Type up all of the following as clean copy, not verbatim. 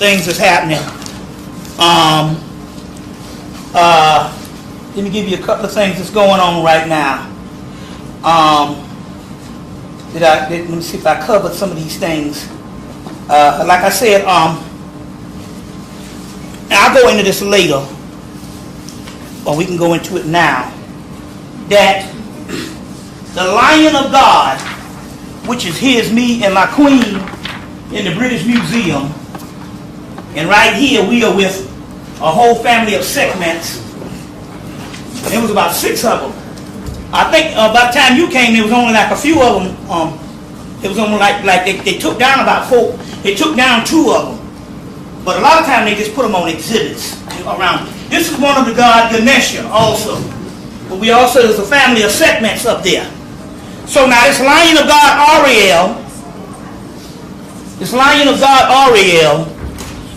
things that's happening. Let me give you a couple of things that's going on right now. Let me see if I covered some of these things. Like I said, I'll go into this later, or we can go into it now. That the Lion of God, which is his, me, and my queen in the British Museum, and right here we are with a whole family of segments. There was about 6 of them. I think by the time you came, there was only like a few of them. It was only like they took down about 4. They took down 2 of them. But a lot of times they just put them on exhibits around. This is one of the god Ganesha also. But we also, there's a family of segments up there. So now this Lion of God Ariel,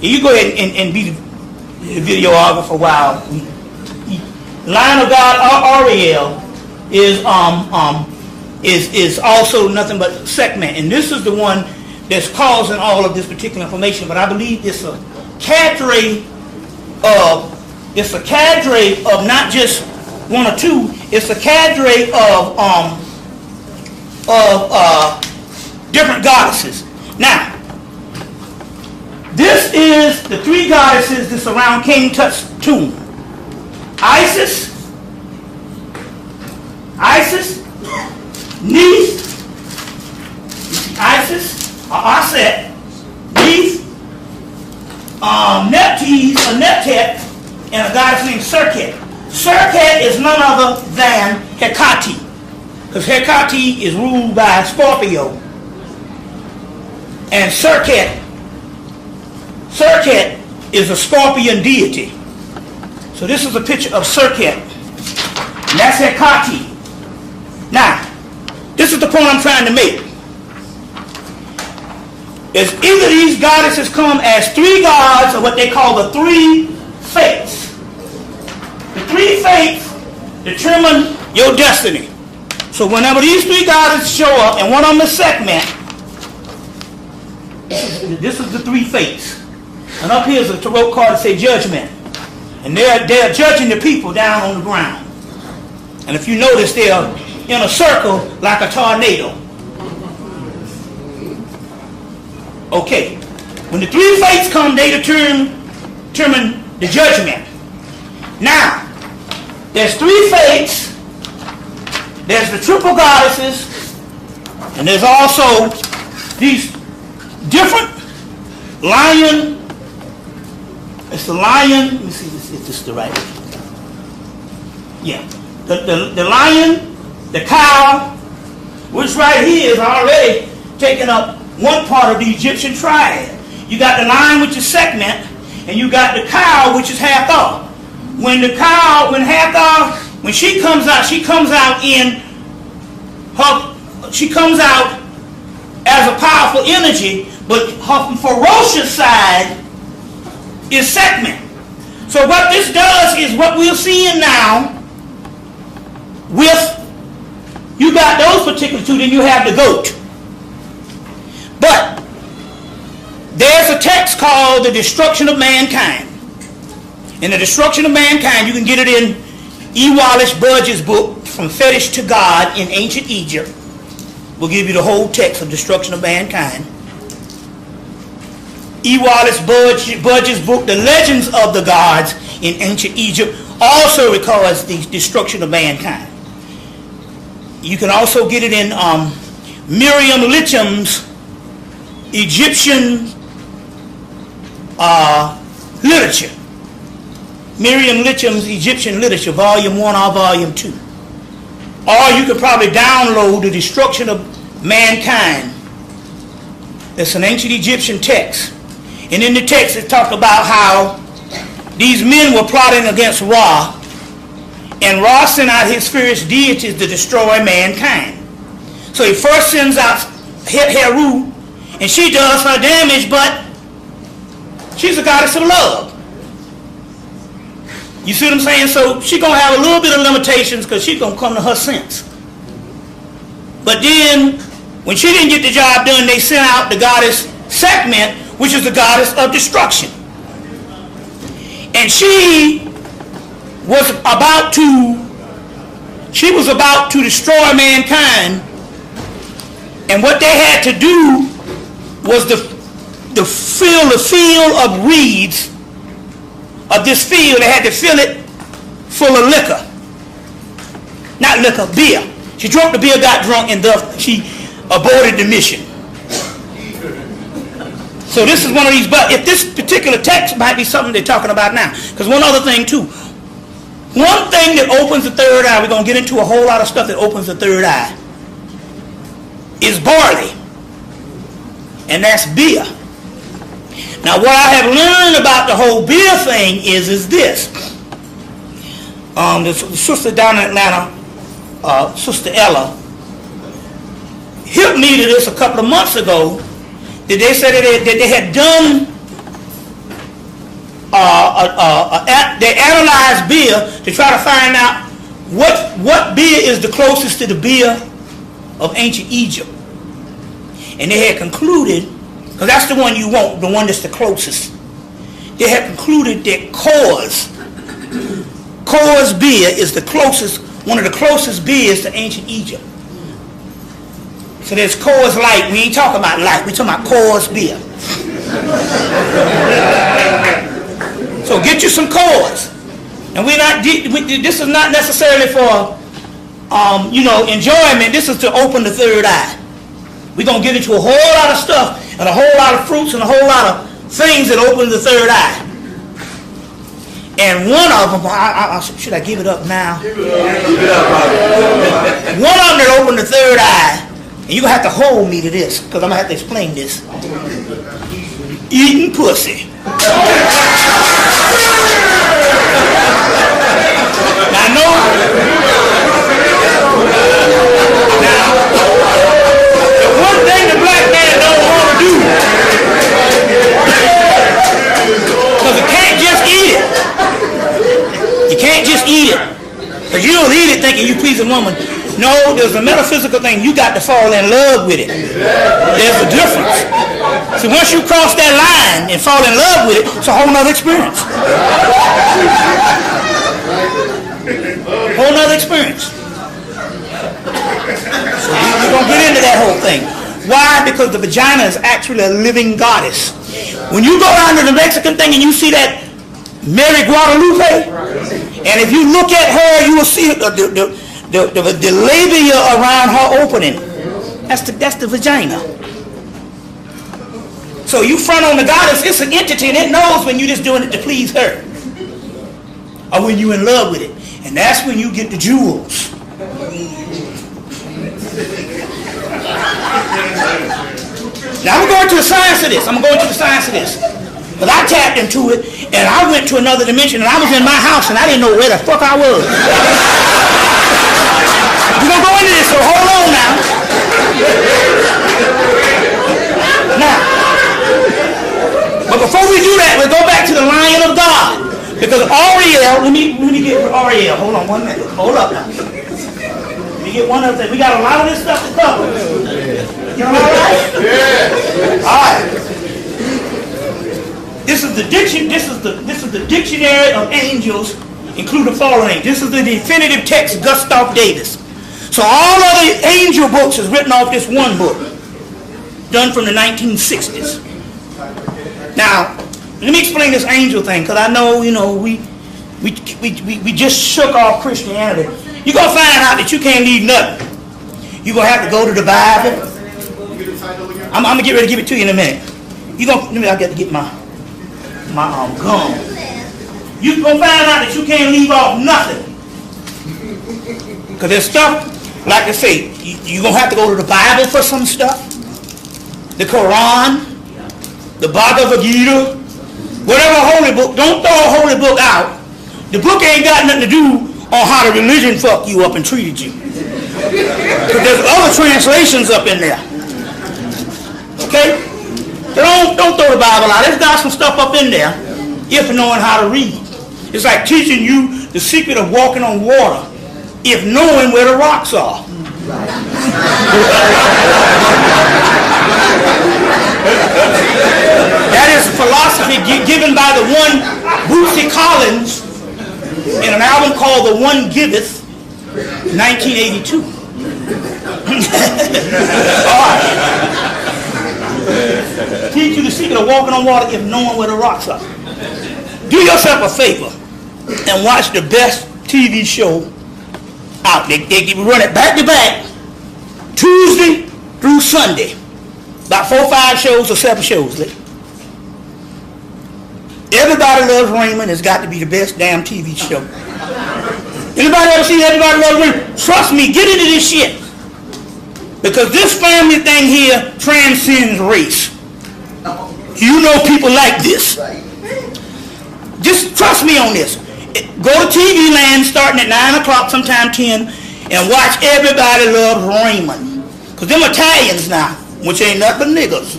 you go ahead and be the videographer for a while. Lion of God Ariel is also nothing but segment, and this is the one that's causing all of this particular information. But I believe it's a cadre of not just 1 or 2. It's a cadre of different goddesses. Now, this is the 3 goddesses that surround King Tut's tomb. Isis, Neith, Isis, or Aset, Neith, Neptet, and a goddess named Serket. Serket is none other than Hecate, because Hecate is ruled by Scorpio, and Serket is a scorpion deity. So this is a picture of Serket, and that's Hecate. Now, this is the point I'm trying to make. Is either these goddesses come as 3 gods, or what they call the 3 fates. The 3 fates determine your destiny. So whenever these 3 goddesses show up, and one of them is segment, this is the 3 fates. And up here is a tarot card that says judgment. And they're judging the people down on the ground. And if you notice, they're in a circle like a tornado. Okay. When the 3 fates come, they determine the judgment. Now, there's 3 fates. There's the triple goddesses. And there's also these different lion. It's the lion. Let me see if this is the right one. Yeah. The lion, the cow, which right here is already taking up one part of the Egyptian triad. You got the lion, which is segment, and you got the cow, which is Hathor. When she comes out as a powerful energy, but her ferocious side is segment. So what this does is what we're seeing now with, you got those particular 2, then you have the goat. But there's a text called The Destruction of Mankind. In The Destruction of Mankind, you can get it in E. Wallace Budge's book, From Fetish to God in Ancient Egypt. We'll give you the whole text of Destruction of Mankind. E. Wallace Budge's book, The Legends of the Gods in Ancient Egypt, also records the destruction of mankind. You can also get it in Miriam Litchum's Egyptian literature. Miriam Litchum's Egyptian literature, Volume 1 or Volume 2. Or you could probably download The Destruction of Mankind. It's an ancient Egyptian text. And in the text it talks about how these men were plotting against Ra, and Ra sent out his fierce deities to destroy mankind. So he first sends out Heru, and she does her damage, but she's a goddess of love. You see what I'm saying? So she's going to have a little bit of limitations because she's going to come to her sense. But then, when she didn't get the job done, they sent out the goddess Sekhmet, which is the goddess of destruction. And she was about to destroy mankind, and what they had to do was to fill the field of reeds of this field. They had to fill it full of liquor. Not liquor, beer. She drank the beer, got drunk, and she aborted the mission. So this is one of these, but if this particular text might be something they're talking about now. Because one other thing too. One thing that opens the third eye, we're going to get into a whole lot of stuff that opens the third eye, is barley. And that's beer. Now what I have learned about the whole beer thing is this. The sister down in Atlanta, Sister Ella, hit me to this a couple of months ago, that they said that they had done, they analyzed beer to try to find out what beer is the closest to the beer of ancient Egypt. And they had concluded, because that's the one you want, the one that's the closest. They had concluded that Coors beer is the closest, one of the closest beers to ancient Egypt. So there's Coors Light. We ain't talking about light. We're talking about Coors beer. So get you some Coors. And this is not necessarily for, enjoyment. This is to open the third eye. We're going to get into a whole lot of stuff and a whole lot of fruits and a whole lot of things that open the third eye. And one of them, should I give it up now? Give it up. One of them that opened the third eye, and you're going to have to hold me to this, because I'm going to have to explain this. Eating pussy. Now, the one thing the black man don't want to do, because you can't just eat it. You can't just eat it. Because you don't eat it thinking you please a woman. No, there's a metaphysical thing. You got to fall in love with it. There's a difference. See, once you cross that line and fall in love with it, it's a whole nother experience. Whole nother experience. So we're going to get into that whole thing. Why? Because the vagina is actually a living goddess. When you go down to the Mexican thing and you see that Mary Guadalupe, and if you look at her, you will see the labia around her opening. That's the vagina. So you front on the goddess, it's an entity, and it knows when you're just doing it to please her, or when you're in love with it. And that's when you get the jewels. Now I'm going to the science of this. But I tapped into it, and I went to another dimension, and I was in my house, and I didn't know where the fuck I was. We're going to go into this, so hold on now. But before we do that, we'll go back to the Lion of God. Because Ariel, let me get Ariel. Hold on 1 minute. Hold up now. Let me get one other thing. We got a lot of this stuff to cover. You all right? Yeah. All right. This is the dictionary of angels, including fallen angels. This is the definitive text, Gustav Davis. So all other angel books is written off this one book, done from the 1960s. Now, let me explain this angel thing, because I know, we just shook off Christianity. You're going to find out that you can't leave nothing. You're going to have to go to the Bible. I'm going to get ready to give it to you in a minute. I got to get my gum. You're going to find out that you can't leave off nothing. Because there's stuff, like I say, you're going to have to go to the Bible for some stuff. The Quran, the Bhagavad Gita, whatever holy book. Don't throw a holy book out. The book ain't got nothing to do on how the religion fucked you up and treated you. Because there's other translations up in there. Okay? Don't throw the Bible out. There's got some stuff up in there if knowing how to read. It's like teaching you the secret of walking on water if knowing where the rocks are. given by the one Bootsy Collins in an album called The One Giveth, 1982. All right. Teach you the secret of walking on water if knowing where the rocks are. Do yourself a favor and watch the best TV show out. They run it back to back, Tuesday through Sunday. About 4 or 5 shows or 7 shows. Everybody Loves Raymond has got to be the best damn TV show. Anybody ever seen Everybody Loves Raymond? Trust me, get into this shit. Because this family thing here transcends race. You know people like this. Just trust me on this. Go to TV Land starting at 9 o'clock, sometime 10, and watch Everybody Loves Raymond. Because them Italians now, which ain't nothing but niggas.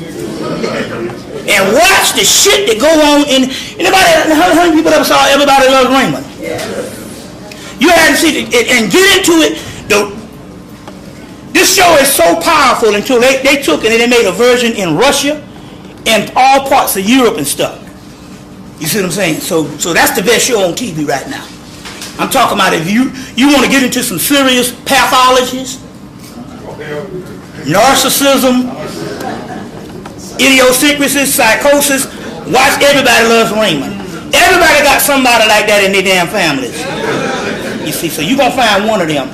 And watch the shit that go on in... Anybody, how many people ever saw Everybody Loves Raymond? You had to see it and get into it. This show is so powerful until they took it and they made a version in Russia and all parts of Europe and stuff. You see what I'm saying? So that's the best show on TV right now. I'm talking about if you want to get into some serious pathologies, narcissism, idiosyncrasies, psychosis, watch Everybody Loves Raymond. Everybody got somebody like that in their damn families. You see, so you're going to find one of them.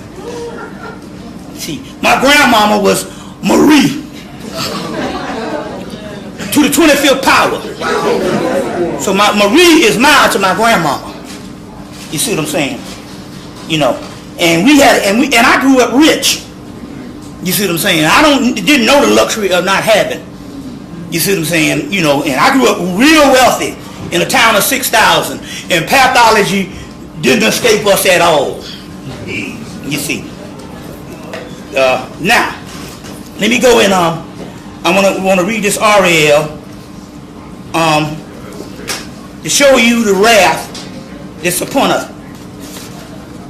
See, my grandmama was Marie to the 25th power. So my Marie is married to my grandmama. You see what I'm saying? You know, and I grew up rich. You see what I'm saying? Didn't know the luxury of not having. You see what I'm saying? You know, and I grew up real wealthy in a town of 6,000, and pathology didn't escape us at all. You see. Now, let me go and I want to read this Ariel to show you the wrath that's upon us.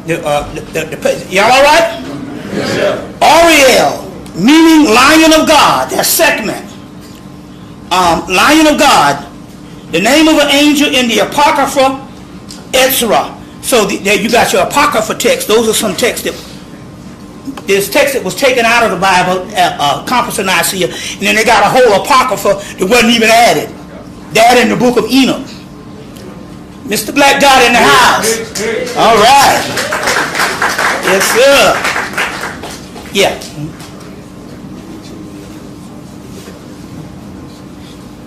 Y'all all right? Yes, Ariel, meaning Lion of God. That's Sekhmet. Lion of God, the name of an angel in the Apocrypha Ezra. So there you got your Apocrypha text. Those are some texts that... There's text that was taken out of the Bible, Conference of Nicaea, and then they got a whole Apocrypha that wasn't even added. That in the book of Enoch. Mr. Black Dot in the house. All right. Yes, sir. Yeah.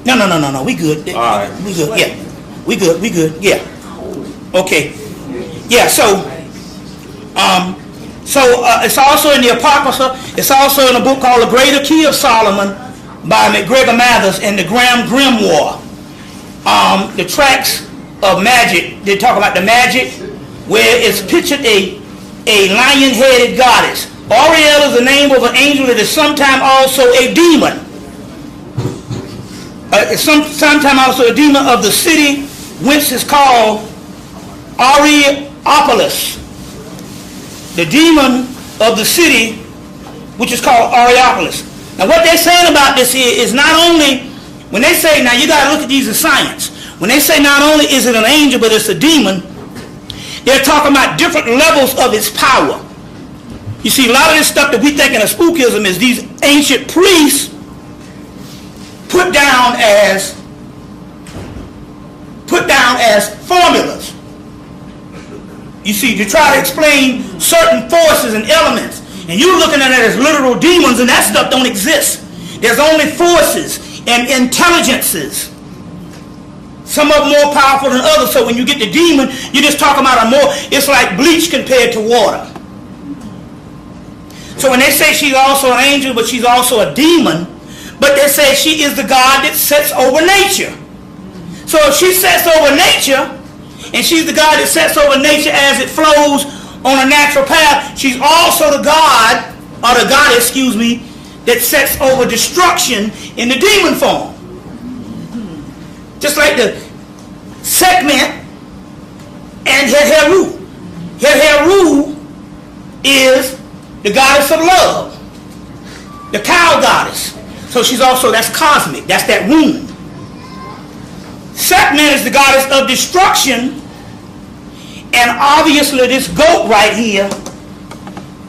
No. We good. All right. We good. Yeah. We good. Yeah. Okay. Yeah, so it's also in the Apocrypha. It's also in a book called The Greater Key of Solomon by McGregor Mathers and the Graham Grimoire. The tracks of magic, they talk about the magic where it's pictured a lion-headed goddess. Ariel is the name of an angel that is sometimes also a demon. It's sometimes also a demon of the city whence is called Ariopolis. The demon of the city, which is called Ariopolis. Now what they're saying about this here is not only, when they say, now you got to look at these in science, when they say not only is it an angel, but it's a demon, they're talking about different levels of its power. You see, a lot of this stuff that we think in a spookism is these ancient priests put down as formulas. You see, to try to explain certain forces and elements. And you're looking at it as literal demons, and that stuff don't exist. There's only forces and intelligences. Some of them more powerful than others. So when you get the demon, you're just talking about it's like bleach compared to water. So when they say she's also an angel, but she's also a demon, but they say she is the God that sets over nature. So if she sets over nature, and she's the God that sets over nature as it flows on a natural path, she's also the God, or the goddess, that sets over destruction in the demon form. Just like the Sekhmet and Heru. Heru is the goddess of love, the cow goddess. So she's also, that's cosmic, that's that womb. Sekhmet is the goddess of destruction. And obviously this goat right here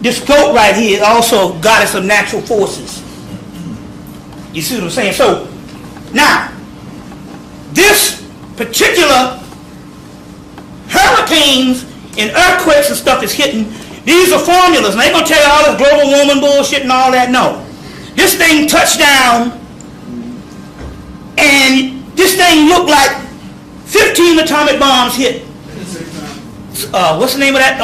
is also goddess of natural forces. You see what I'm saying? So, now, this particular hurricanes and earthquakes and stuff is hitting. These are formulas. And they're going to tell you all this global warming bullshit and all that. No. This thing touched down, and this thing looked like 15 atomic bombs hit. What's the name of that?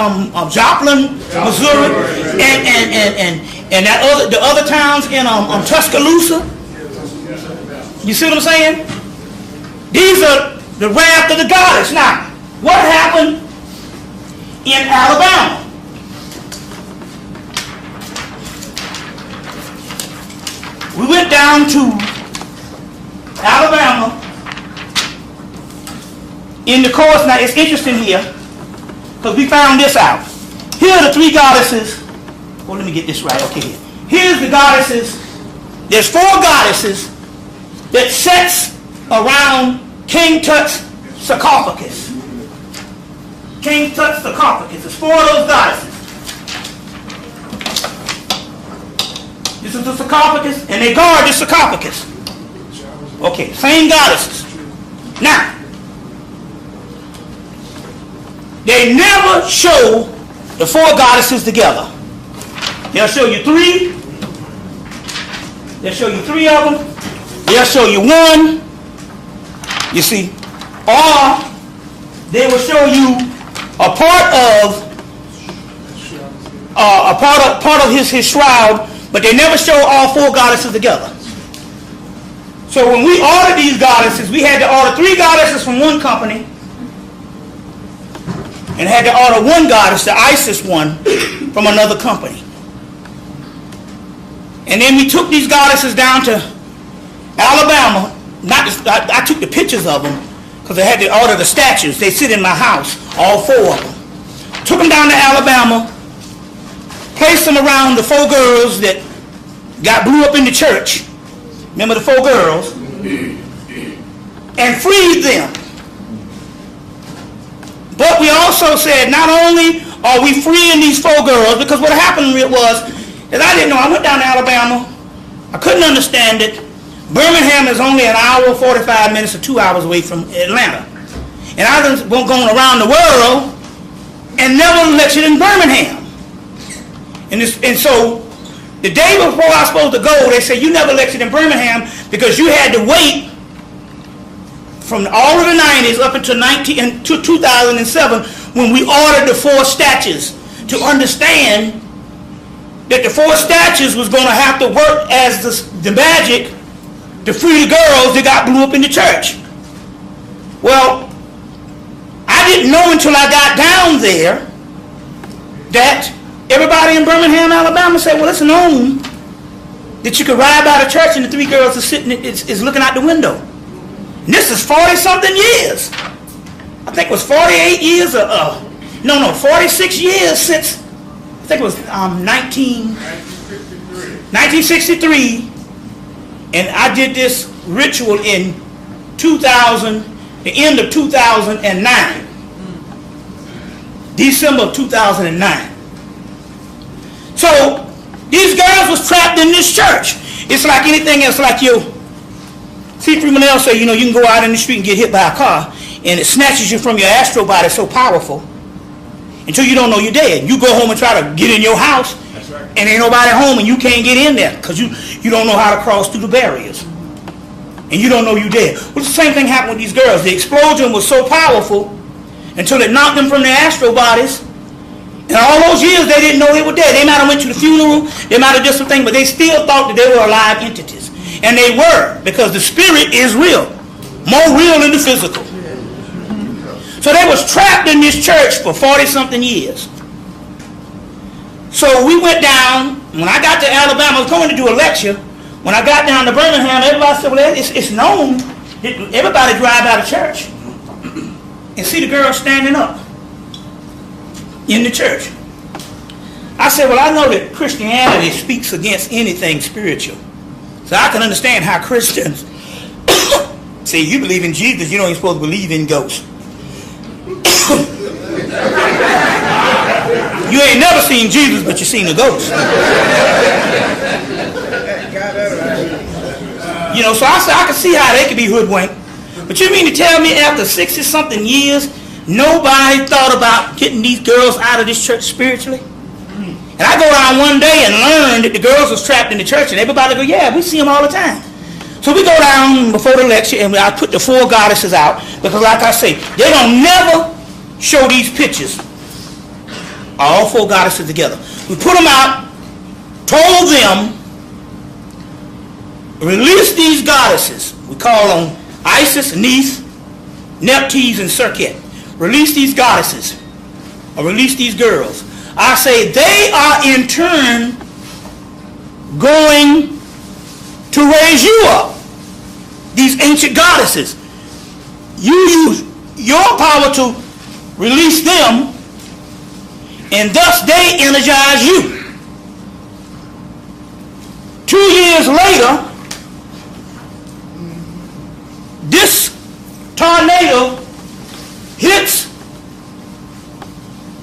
Joplin, Missouri, and that the other towns in Tuscaloosa. You see what I'm saying? These are the wrath of the goddess. Now, what happened in Alabama? We went down to Alabama in the course. Now, it's interesting here because we found this out. Here are the three goddesses. Well, let me get this right. Okay, here's the goddesses. There's four goddesses that sets around King Tut's sarcophagus. King Tut's sarcophagus. There's four of those goddesses. This is the sarcophagus, and they guard the sarcophagus. Okay, same goddesses. Now, they never show the four goddesses together. They'll show you three. They'll show you three of them. They'll show you one. You see, or they will show you a part of his shroud, but they never show all four goddesses together. So when we ordered these goddesses, we had to order three goddesses from one company, and had to order one goddess, the Isis one, from another company. And then we took these goddesses down to Alabama. I took the pictures of them because I had to order the statues. They sit in my house, all four of them. Took them down to Alabama, placed them around the four girls that blew up in the church. Remember the four girls? And freed them. But we also said, not only are we freeing these four girls, because what happened was, is I didn't know. I went down to Alabama. I couldn't understand it. Birmingham is only an hour, 45 minutes, or 2 hours away from Atlanta. And I was going around the world and never lectured in Birmingham. And so the day before I was supposed to go, they said, you never lectured in Birmingham because you had to wait from all of the 90s up until 2007 when we ordered the four statues to understand that the four statues was going to have to work as the magic to free the girls that got blew up in the church. Well, I didn't know until I got down there that everybody in Birmingham, Alabama said, well, it's known that you could ride by the church and the three girls are sitting, is looking out the window. And this is 40-something years. I think it was 48 years 46 years since, I think it was 1963. And I did this ritual in 2000, the end of 2009. December of 2009. So, these girls was trapped in this church. It's like anything else, like you. See, Freeman say, you can go out in the street and get hit by a car, and it snatches you from your astral body so powerful until you don't know you're dead. You go home and try to get in your house, right, and ain't nobody home, and you can't get in there because you don't know how to cross through the barriers. And you don't know you're dead. Well, the same thing happened with these girls. The explosion was so powerful until it knocked them from their astral bodies. And all those years, they didn't know they were dead. They might have went to the funeral, they might have done some things, but they still thought that they were alive entities. And they were, because the spirit is real. More real than the physical. So they was trapped in this church for 40-something years. So we went down. When I got to Alabama, I was going to do a lecture. When I got down to Birmingham, everybody said, well, it's known. Everybody drive out of church and see the girl standing up in the church. I said, well, I know that Christianity speaks against anything spiritual. So I can understand how Christians See, you believe in Jesus, you don't even supposed to believe in ghosts. You ain't never seen Jesus, but you seen a ghost. You know, so I can see how they could be hoodwinked. But you mean to tell me after 60-something years, nobody thought about getting these girls out of this church spiritually? And I go down one day and learn that the girls was trapped in the church, and everybody go, yeah, we see them all the time. So we go down before the lecture, and I put the 4 goddesses out, because like I say, they don't never show these pictures, all 4 goddesses together. We put them out, told them, release these goddesses. We call them Isis, Neith, Nephthys, and Serket. Release these goddesses, or release these girls. I say they are in turn going to raise you up. These ancient goddesses. You use your power to release them, and thus they energize you. 2 years later, this tornado hits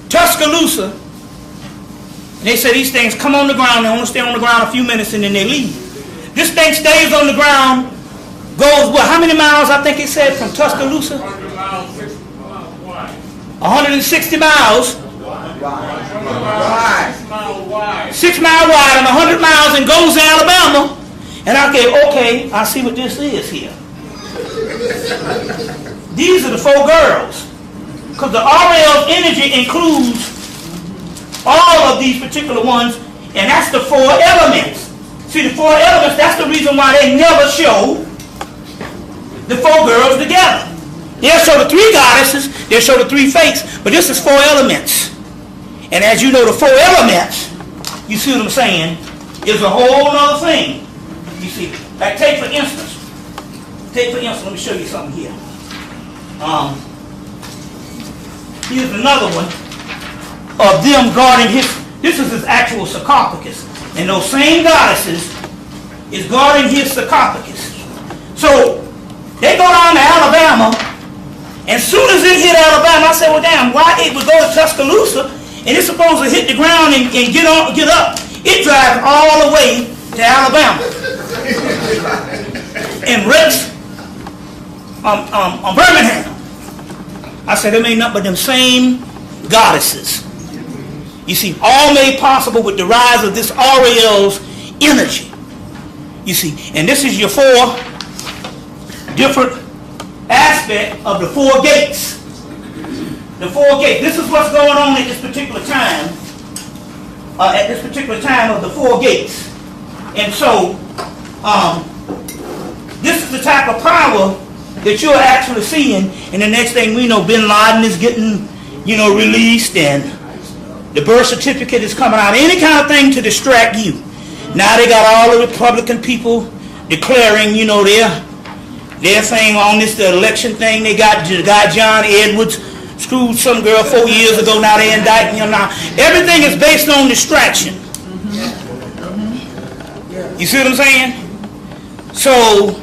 Tuscaloosa, and they say these things come on the ground. They only stay on the ground a few minutes and then they leave. This thing stays on the ground, goes what? How many miles? I think it said from Tuscaloosa. 100 miles, 6 miles wide. 160 miles. 6 miles wide. 6 miles wide and 100 miles, and goes to Alabama. And I go, okay, I see what this is here. These are the 4 girls. Because the Aureole's energy includes all of these particular ones, and that's the 4 elements. See, the 4 elements, that's the reason why they never show the 4 girls together. They'll show the 3 goddesses, they'll show the 3 fakes, but this is 4 elements. And as you know, the 4 elements, you see what I'm saying, is a whole other thing. You see, like take for instance, let me show you something here. Here's another one of them guarding this is his actual sarcophagus. And those same goddesses is guarding his sarcophagus. So, they go down to Alabama, and soon as it hit Alabama, I said, well damn, why it would go to Tuscaloosa, and it's supposed to hit the ground and get up. It drives all the way to Alabama. And wrecks on Birmingham. I said, them ain't nothing but them same goddesses. You see, all made possible with the rise of this Aureole's energy. You see, and this is your 4 different aspects of the 4 gates. The 4 gates. This is what's going on at this particular time. Of the 4 gates. And so, this is the type of power that you're actually seeing. And the next thing we know, Bin Laden is getting, released, and the birth certificate is coming out. Any kind of thing to distract you. Now they got all the Republican people declaring, their thing on this, the election thing. They got the guy John Edwards screwed some girl 4 years ago. Now they're indicting him. Now everything is based on distraction. You see what I'm saying? So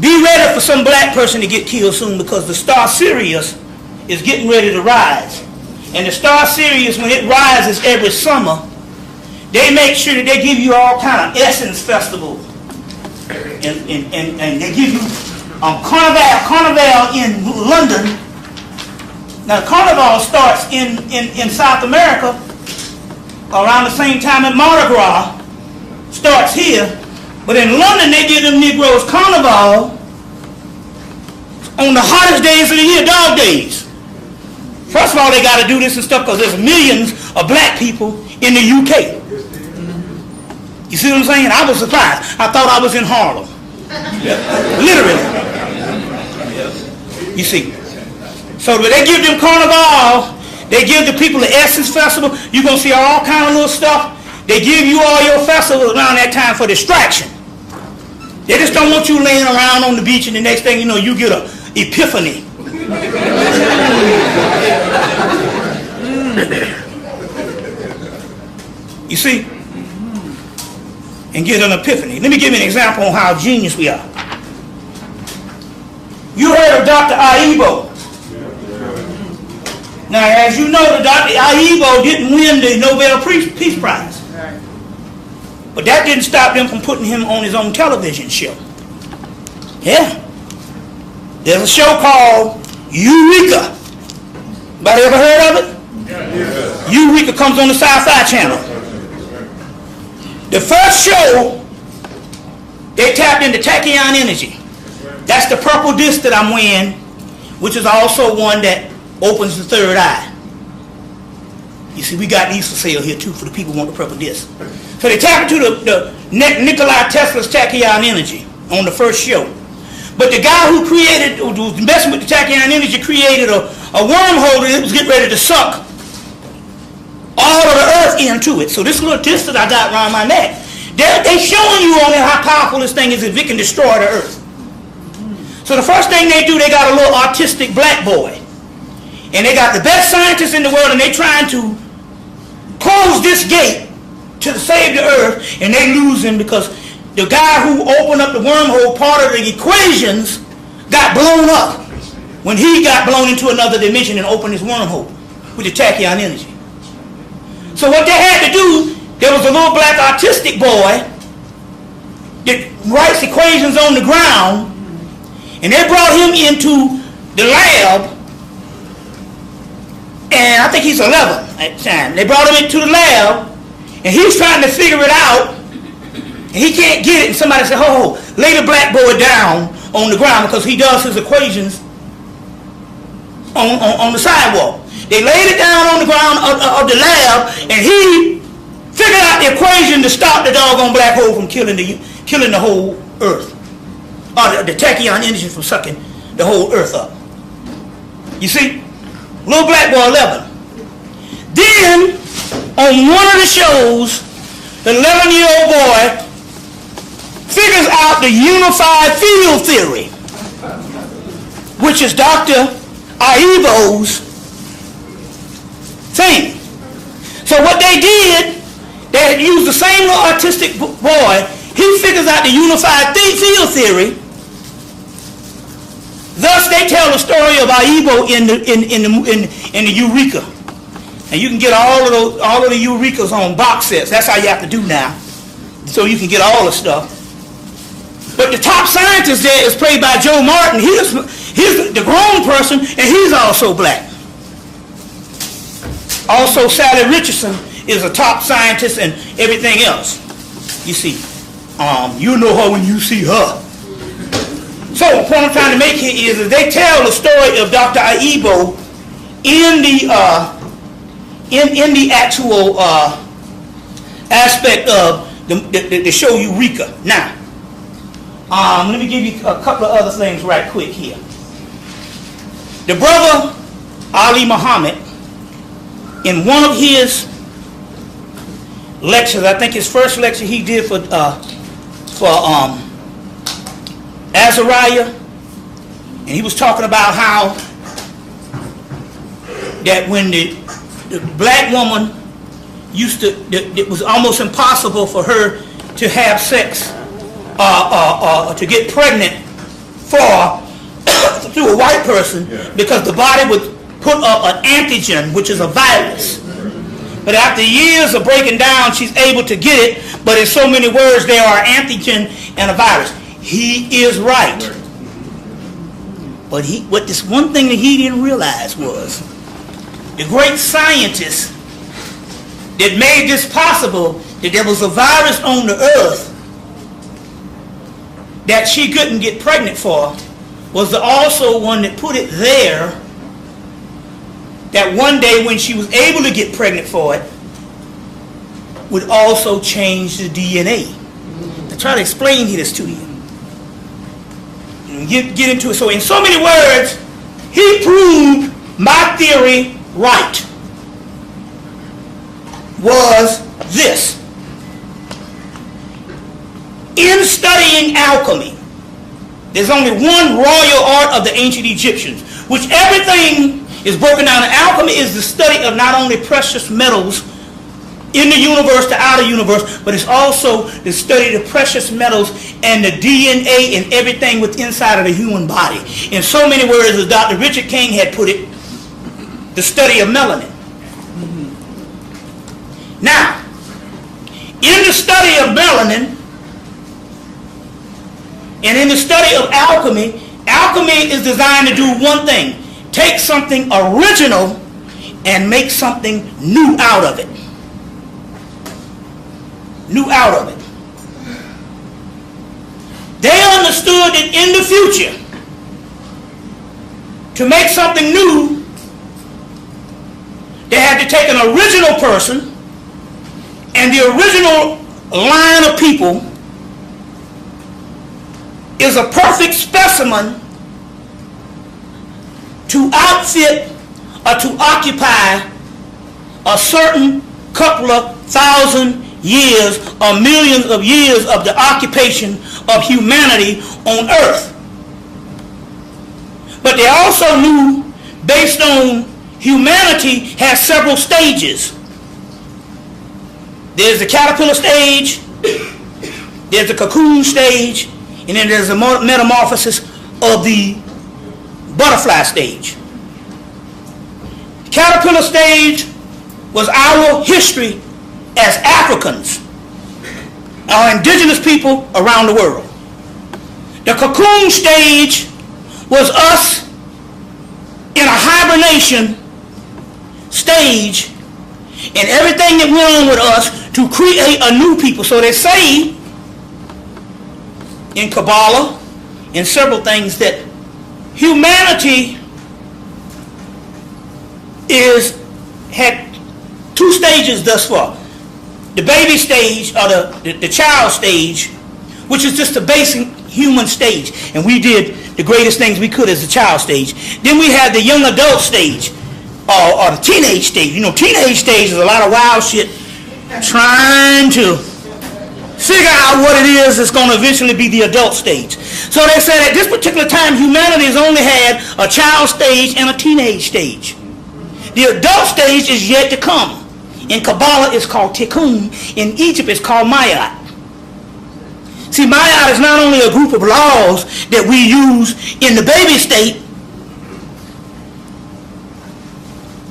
be ready for some black person to get killed soon, because the star Sirius is getting ready to rise. And the star Sirius, when it rises every summer, they make sure that they give you all kind of essence festival. And they give you Carnival in London. Now Carnival starts in South America around the same time that Mardi Gras starts here. But in London they give them Negroes Carnival on the hottest days of the year, dog days. First of all, they got to do this and stuff because there's millions of black people in the UK. You see what I'm saying? I was surprised. I thought I was in Harlem. Literally. You see. So when they give them Carnival, they give the people the Essence Festival. You're going to see all kind of little stuff. They give you all your festivals around that time for distraction. They just don't want you laying around on the beach and the next thing you know, you get an epiphany. You see? And get an epiphany. Let me give you an example on how genius we are. You heard of Dr. Aibo. Now, as you know, Dr. Aibo didn't win the Nobel Peace Prize. But that didn't stop them from putting him on his own television show. Yeah. There's a show called Eureka. Anybody ever heard of it? Yeah. Eureka comes on the Sci-Fi Channel. The first show, they tapped into tachyon energy. That's the purple disc that I'm wearing, which is also one that opens the third eye. You see, we got these for sale here too for the people who want the purple disc. So they tapped into the Nikola Tesla's tachyon energy on the first show. But the guy who was messing with the tachyon energy created a wormhole that was getting ready to suck all of the earth into it. So this little disc that I got around my neck, they showing you on there how powerful this thing is if it can destroy the earth. So the first thing they do, they got a little autistic black boy. And they got the best scientists in the world, and they trying to close this gate to save the earth, and they lose him because the guy who opened up the wormhole, part of the equations, got blown up when he got blown into another dimension and opened his wormhole with the tachyon energy. So what they had to do, there was a little black autistic boy that writes equations on the ground, and they brought him into the lab, and I think he's 11 at the time. They brought him into the lab, and he's trying to figure it out, and he can't get it, and somebody said, oh, lay the black boy down on the ground because he does his equations on the sidewalk. They laid it down on the ground of the lab, and he figured out the equation to stop the doggone black hole from killing the whole earth, or the tachyon energy from sucking the whole earth up. You see? Little black boy 11. Then, on one of the shows, the 11-year-old boy figures out the unified field theory, which is Dr. Aibo's thing. So what they did, they used the same little autistic boy. He figures out the unified field theory. Thus, they tell the story of Aibo in the Eureka, and you can get all of the Eurekas on box sets. That's how you have to do now, so you can get all the stuff. But the top scientist there is played by Joe Martin. He's the grown person, and he's also black. Also, Sally Richardson is a top scientist and everything else. You see, you know her when you see her. So the point I'm trying to make here is that they tell the story of Dr. Aibo in the actual aspect of the show Eureka. Now, let me give you a couple of other things right quick here. The brother Ali Muhammad, in one of his lectures, I think his first lecture he did for Azariah, and he was talking about how that when the black woman it was almost impossible for her to have sex to get pregnant through a white person, because the body would put up an antigen, which is a virus. But after years of breaking down, she's able to get it, but in so many words, there are antigen and a virus. He is right. But this one thing that he didn't realize was the great scientist that made this possible, that there was a virus on the earth that she couldn't get pregnant for, was also one that put it there, that one day when she was able to get pregnant for it, would also change the DNA. I try to explain this to you. Get into it. So in so many words, he proved my theory right. Was this: in studying alchemy, there's only one royal art of the ancient Egyptians, which everything is broken down. And alchemy is the study of not only precious metals in the universe, the outer universe, but it's also the study of the precious metals and the DNA and everything within inside of the human body. In so many words, as Dr. Richard King had put it, the study of melanin. Now, in the study of melanin and in the study of alchemy, alchemy is designed to do one thing: take something original and make something new out of it. New out of it. They understood that in the future, to make something new, they had to take an original person, and the original line of people is a perfect specimen to outfit or to occupy a certain couple of thousand years or millions of years of the occupation of humanity on earth. But they also knew, based on humanity has several stages. There's the caterpillar stage, there's the cocoon stage, and then there's the metamorphosis of the butterfly stage. The caterpillar stage was our history as Africans, our indigenous people around the world. The cocoon stage was us in a hibernation stage, and everything that went on with us to create a new people. So they say in Kabbalah and several things that humanity had two stages thus far. The baby stage, or the child stage, which is just the basic human stage, and we did the greatest things we could as the child stage. Then we had the young adult stage, or the teenage stage. You know, teenage stage is a lot of wild shit, trying to figure out what it is that's going to eventually be the adult stage. So they said at this particular time, humanity has only had a child stage and a teenage stage. The adult stage is yet to come. In Kabbalah, it's called Tikkun. In Egypt, it's called Mayat. See, Mayat is not only a group of laws that we use in the baby state,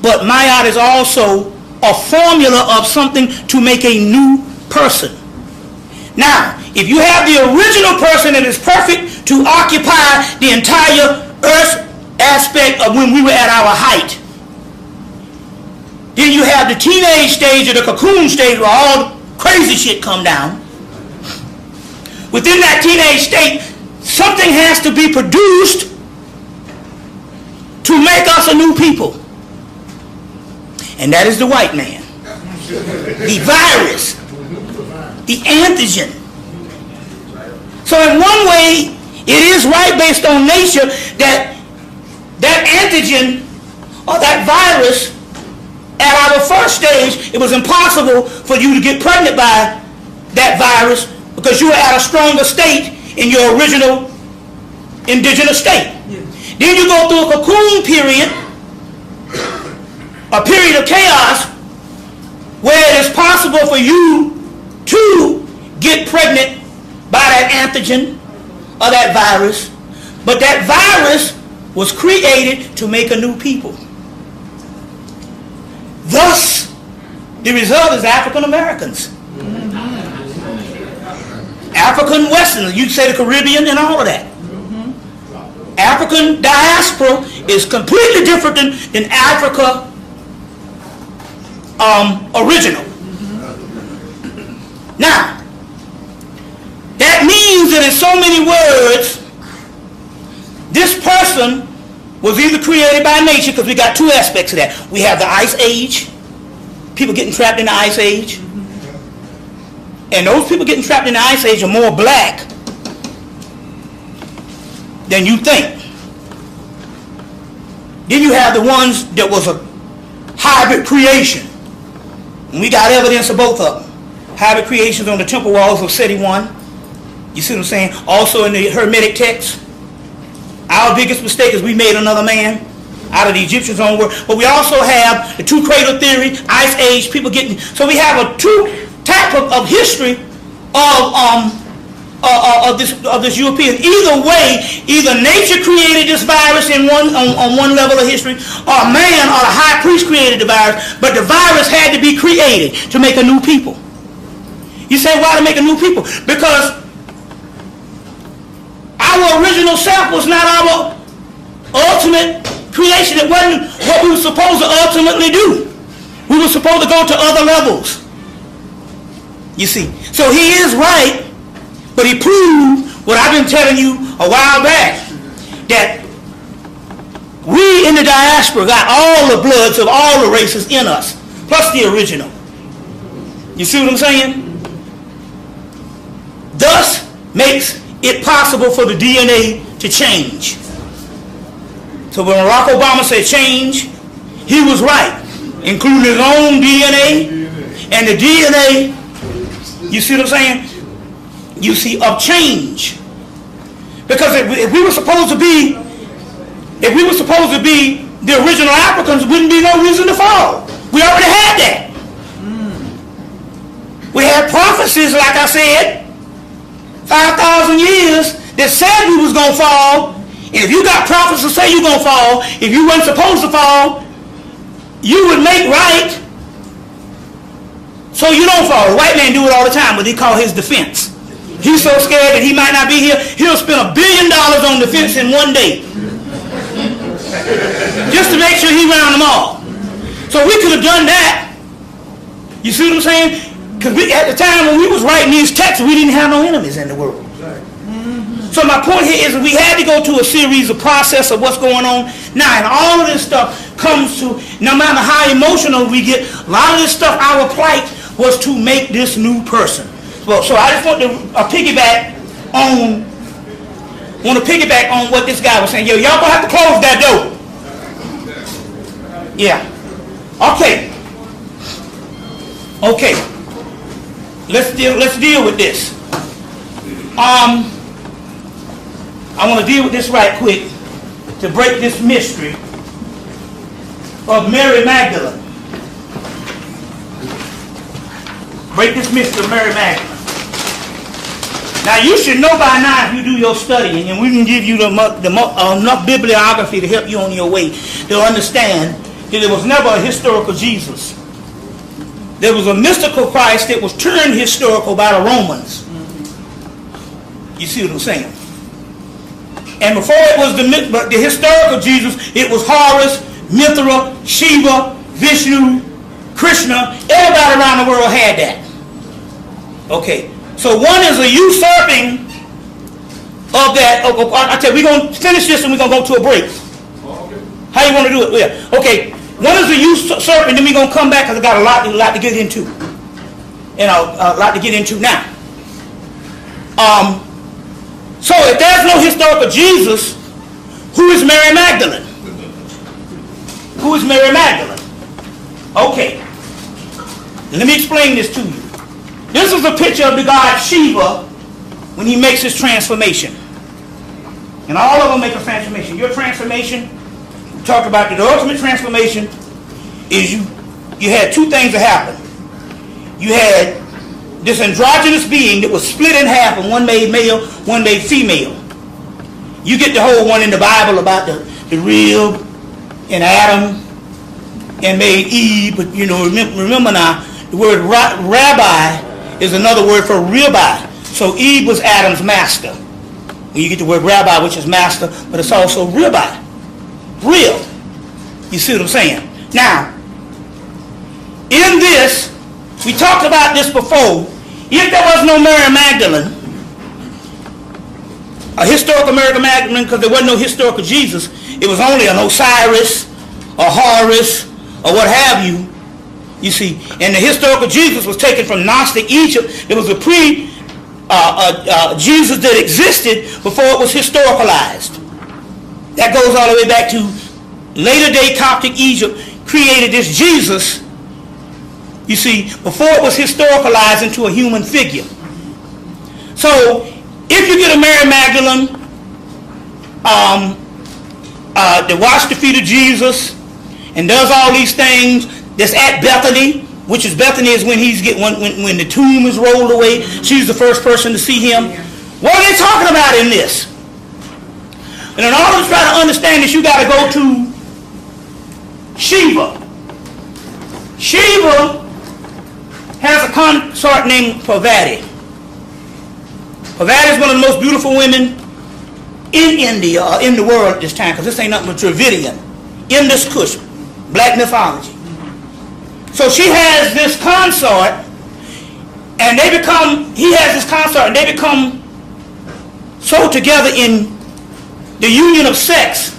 but Mayat is also a formula of something to make a new person. Now, if you have the original person that is perfect to occupy the entire earth aspect of when we were at our height, then you have the teenage stage or the cocoon stage where all crazy shit come down. Within that teenage state, something has to be produced to make us a new people. And that is the white man. The virus. The antigen. So in one way, it is right based on nature that that antigen or that virus, at our first stage, it was impossible for you to get pregnant by that virus because you were at a stronger state in your original indigenous state. Yes. Then you go through a cocoon period, a period of chaos, where it is possible for you to get pregnant by that antigen or that virus, but that virus was created to make a new people. Thus, the result is African Americans. African Westerners, you'd say the Caribbean and all of that. African diaspora is completely different than Africa original. Now, that means that in so many words, this person was either created by nature, because we got two aspects of that. We have the Ice Age, people getting trapped in the Ice Age. And those people getting trapped in the Ice Age are more black than you think. Then you have the ones that was a hybrid creation. And we got evidence of both of them. Hybrid creations on the temple walls of Seti I. You see what I'm saying? Also in the Hermetic text. Our biggest mistake is we made another man. out of the Egyptians' own word. But we also have the two cradle theory, ice age, people getting. So we have a two type of history of this European. Either way, either nature created this virus on one level of history, or man or the high priest created the virus. But the virus had to be created to make a new people. You say, why to make a new people? Because our original self was not our ultimate creation. It wasn't what we were supposed to ultimately do. We were supposed to go to other levels. You see. So he is right, but he proved what I've been telling you a while back, that we in the diaspora got all the bloods of all the races in us, plus the original. You see what I'm saying? Thus makes it possible for the DNA to change. So when Barack Obama said change, he was right, including his own DNA and the DNA, you see what I'm saying? You see, of change. Because if we were supposed to be the original Africans, wouldn't be no reason to fall. We already had that. We had prophecies, like I said, 5,000 years that said we was going to fall. And if you got prophets to say you're going to fall, if you weren't supposed to fall, you would make right so you don't fall. The white man do it all the time, but they call his defense. He's so scared that he might not be here, he'll spend $1 billion on defense in one day. Just to make sure he round them all. So we could have done that. You see what I'm saying? Because at the time when we was writing these texts, we didn't have no enemies in the world. So my point here is that we had to go to a series of process of what's going on now, and all of this stuff comes to, no matter how emotional we get, a lot of this stuff, our plight was to make this new person. Well, so I just want to piggyback on what this guy was saying. Yo, y'all gonna have to close that door. Yeah. Okay. Let's deal with this. I want to deal with this right quick to break this mystery of Mary Magdalene. Break this mystery of Mary Magdalene. Now you should know by now, if you do your studying, and we can give you enough bibliography to help you on your way to understand that there was never a historical Jesus. There was a mystical Christ that was turned historical by the Romans. You see what I'm saying? And before it was the historical Jesus, it was Horus, Mithra, Shiva, Vishnu, Krishna. Everybody around the world had that. Okay. So one is a usurping of that. I tell you, we're going to finish this and we're going to go to a break. How you want to do it? Yeah. Okay. One is a usurping, then we're going to come back because I got a lot to get into. A lot to get into now. So if there's no historical Jesus, who is Mary Magdalene? Who is Mary Magdalene? Okay. Let me explain this to you. This is a picture of the god Shiva when he makes his transformation. And all of them make a transformation. Your transformation, we talked about the ultimate transformation, is you had two things that happened. You had this androgynous being that was split in half, and one made male, one made female. You get the whole one in the Bible about the rib and Adam and made Eve, but remember now, the word rabbi is another word for ribeye. So Eve was Adam's master. When you get the word rabbi, which is master, but it's also ribeye. Rib. You see what I'm saying? Now, in this, we talked about this before. If there was no Mary Magdalene, a historical Mary Magdalene, because there wasn't no historical Jesus, it was only an Osiris, a Horus, or what have you. You see, and the historical Jesus was taken from Gnostic Egypt. It was a Jesus that existed before it was historicalized. That goes all the way back to later day Coptic Egypt created this Jesus, you see, before it was historicalized into a human figure. So if you get a Mary Magdalene, that washed the feet of Jesus and does all these things. That's at Bethany, which is Bethany is when when the tomb is rolled away. She's the first person to see him. What are they talking about in this? And in order to try to understand this, you got to go to Sheba. Sheba has a consort named Parvati. Parvati is one of the most beautiful women in India, or in the world at this time, because this ain't nothing but Dravidian, Indus Kush, black mythology. So she has this consort, and he has this consort, and they become so together in the union of sex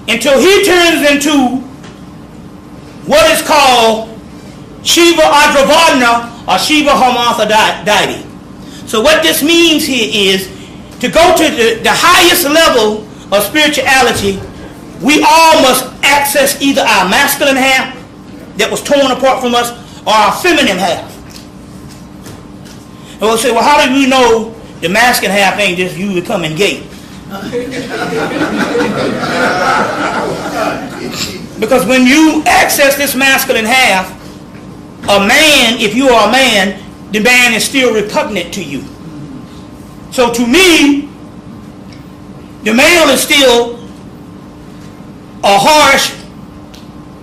until he turns into what is called Shiva Adravardhana or Shiva Harmatha deity. So what this means here is to go to the highest level of spirituality, we all must access either our masculine half that was torn apart from us or our feminine half. And we'll say, well, how do we know the masculine half ain't just you becoming gay? Because when you access this masculine half, a man, if you are a man, the man is still repugnant to you. So to me, the male is still a harsh,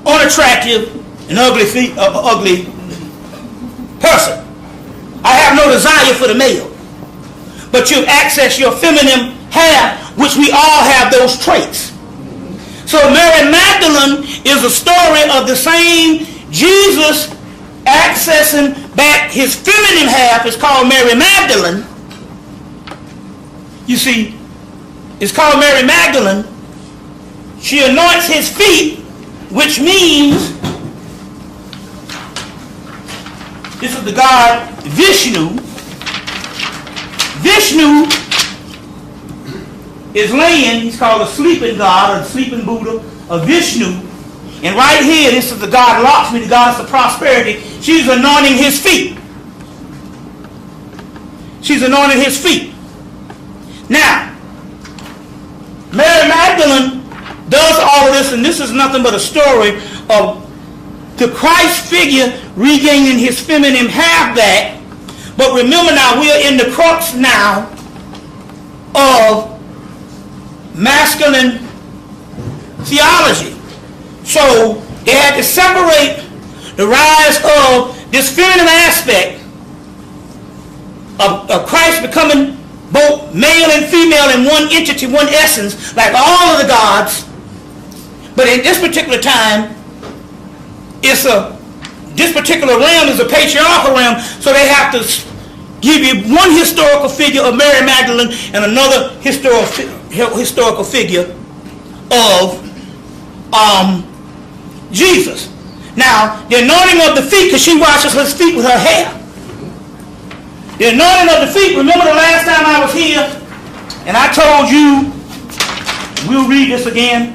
unattractive, and ugly person. I have no desire for the male. But you access your feminine half, which we all have those traits. So Mary Magdalene is a story of the same Jesus accessing back his feminine half. Is called Mary Magdalene. You see, it's called Mary Magdalene. She anoints his feet, which means this is the god Vishnu. Vishnu is laying, he's called a sleeping god or the sleeping Buddha of Vishnu. And right here, this is the god Lakshmi, the goddess of prosperity. She's anointing his feet. She's anointing his feet. Now, Mary Magdalene does all of this, and this is nothing but a story of the Christ figure regaining his feminine half back. But remember now, we are in the crux now of masculine theology. So they had to separate the rise of this feminine aspect of Christ becoming both male and female in one entity, one essence, like all of the gods. But in this particular time, this particular realm is a patriarchal realm, so they have to give you one historical figure of Mary Magdalene and another historical figure of Jesus. Now, the anointing of the feet, because she washes his feet with her hair. The anointing of the feet, remember the last time I was here, and I told you, we'll read this again.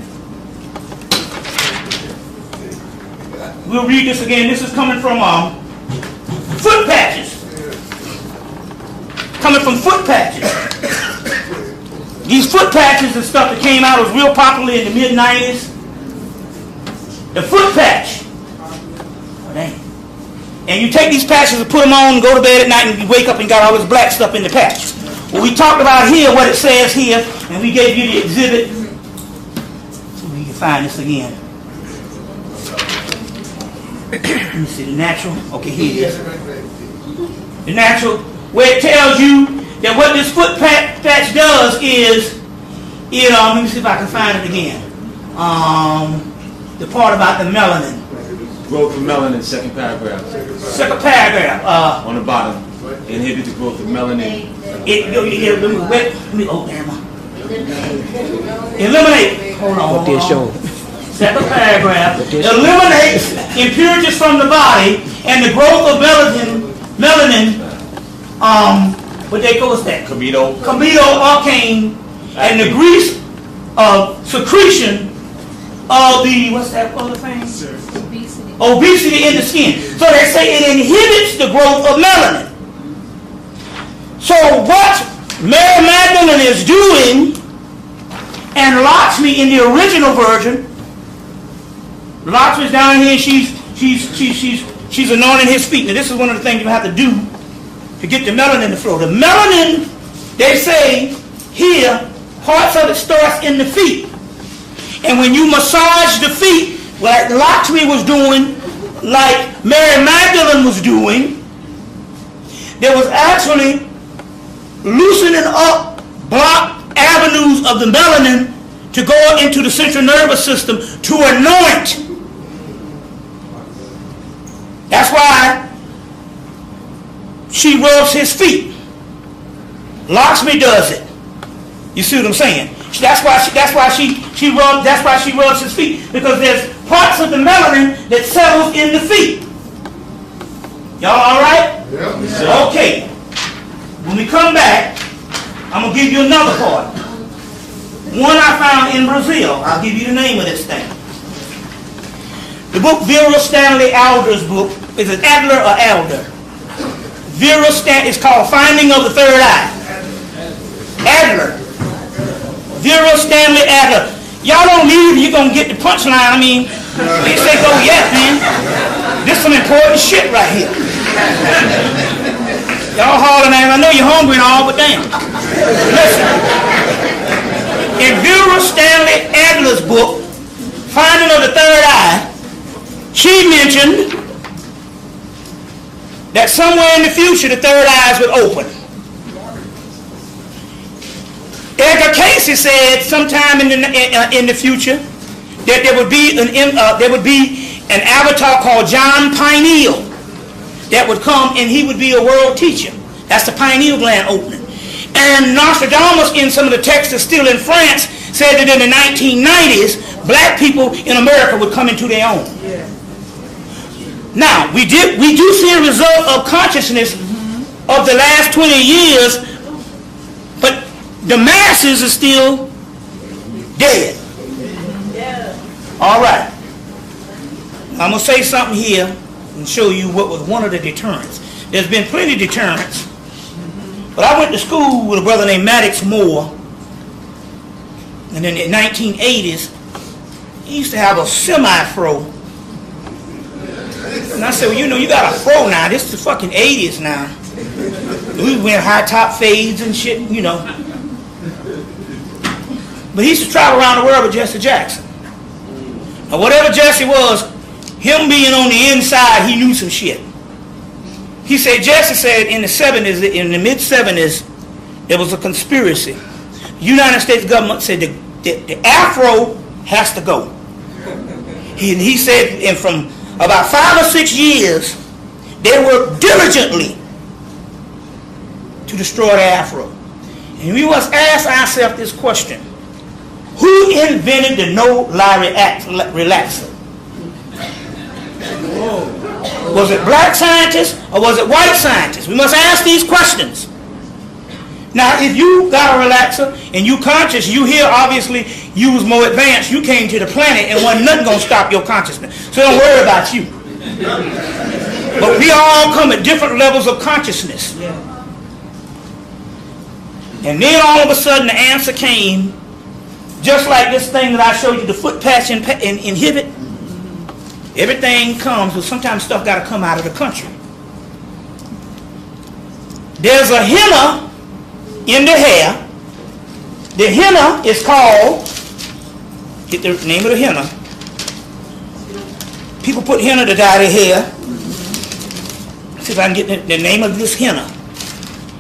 We'll read this again. This is coming from foot patches. Coming from foot patches. These foot patches and stuff that came out was real popular in the mid-90s. The foot patch. Oh, dang. And you take these patches and put them on and go to bed at night and you wake up and got all this black stuff in the patch. Well, we talked about here what it says here, and we gave you the exhibit. So we can find this again. Let me see, the natural. Okay, here it is. The natural, where it tells you that what this foot patch does is, let me see if I can find it again. The part about the melanin. Growth of melanin, second paragraph. Second paragraph. On the bottom. Inhibit the growth of melanin. Eliminate. Hold on. Second paragraph. Eliminates impurities from the body and the growth of melanin. What they call that? Comedo arcane, and the grease of secretion of the, what's that other thing? Obesity in the skin. So they say it inhibits the growth of melanin. So what Mary Magdalene is doing, And Lakshmi in the original version, Lakshmi's down here and she's anointing his feet. Now this is one of the things you have to do to get the melanin to flow. The melanin, they say here, parts of it starts in the feet. And when you massage the feet, like Lakshmi was doing, like Mary Magdalene was doing, there was actually loosening up blocked avenues of the melanin to go into the central nervous system to anoint. That's why she rubs his feet. Lakshmi does it. You see what I'm saying? That's why she rubs his feet, because there's parts of the melanin that settles in the feet. Y'all all right? Yeah. Okay. When we come back, I'm gonna give you another part. One I found in Brazil. I'll give you the name of this thing. The book Vera Stanley Adler's book. Is it Adler or Elder? Vera Stanley. It's called Finding of the Third Eye. Adler. Vera Stanley Adler. Y'all don't leave, you're going to get the punchline. I mean, they say go yet, man. This is some important shit right here. Y'all hollering at me. I know you're hungry and all, but damn. Listen. In Vera Stanley Adler's book, Finding of the Third Eye, she mentioned that somewhere in the future the third eyes would open. Edgar Casey said sometime in the future that there would be an avatar called John Pineal that would come, and he would be a world teacher. That's the pineal gland opening. And Nostradamus, in some of the texts that's still in France, said that in the 1990s, black people in America would come into their own. Yeah. Now, we do see a result of consciousness of the last 20 years, but the masses are still dead. Yeah. All right. I'm going to say something here and show you what was one of the deterrents. There's been plenty of deterrents, but I went to school with a brother named Maddox Moore, and in the 1980s, he used to have a semi-fro. And I said, well, you know, you got a fro now. This is the fucking 80s now. We wear high top fades and shit, you know. But he used to travel around the world with Jesse Jackson. Now, whatever Jesse was, him being on the inside, he knew some shit. He said, Jesse said in the 70s, in the mid-70s, there was a conspiracy. The United States government said the Afro has to go. He said, and from about 5 or 6 years, they worked diligently to destroy the Afro. And we must ask ourselves this question. Who invented the no-lie relaxer? Was it black scientists or was it white scientists? We must ask these questions. Now, if you got a relaxer and you conscious, you here obviously you was more advanced. You came to the planet and wasn't nothing going to stop your consciousness. So don't worry about you. But we all come at different levels of consciousness. And then all of a sudden the answer came, just like this thing that I showed you, the foot patch inhibit. Everything comes, but sometimes stuff got to come out of the country. There's a henna in the hair. The henna is called, get the name of the henna. People put henna to dye their hair. See if I can get the name of this henna.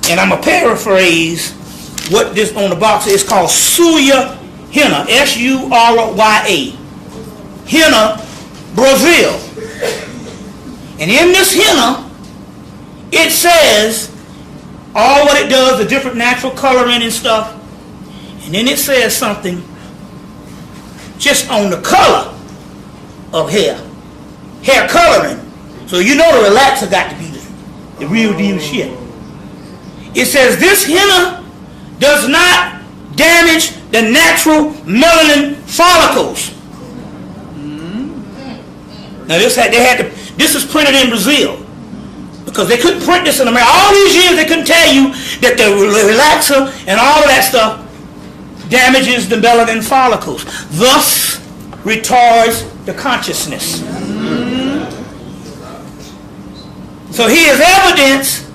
And I'm going to paraphrase what this on the box is. It's called Suya henna, S-U-R-Y-A. Henna, Brazil. And in this henna, it says all what it does, the different natural coloring and stuff. And then it says something just on the color of hair. Hair coloring. So you know the relaxer got to be the real deal shit. It says this henna does not damage the natural melanin follicles. Now this is printed in Brazil because they couldn't print this in America. All these years they couldn't tell you that the relaxer and all of that stuff damages the melanin follicles, thus retards the consciousness. So here's evidence.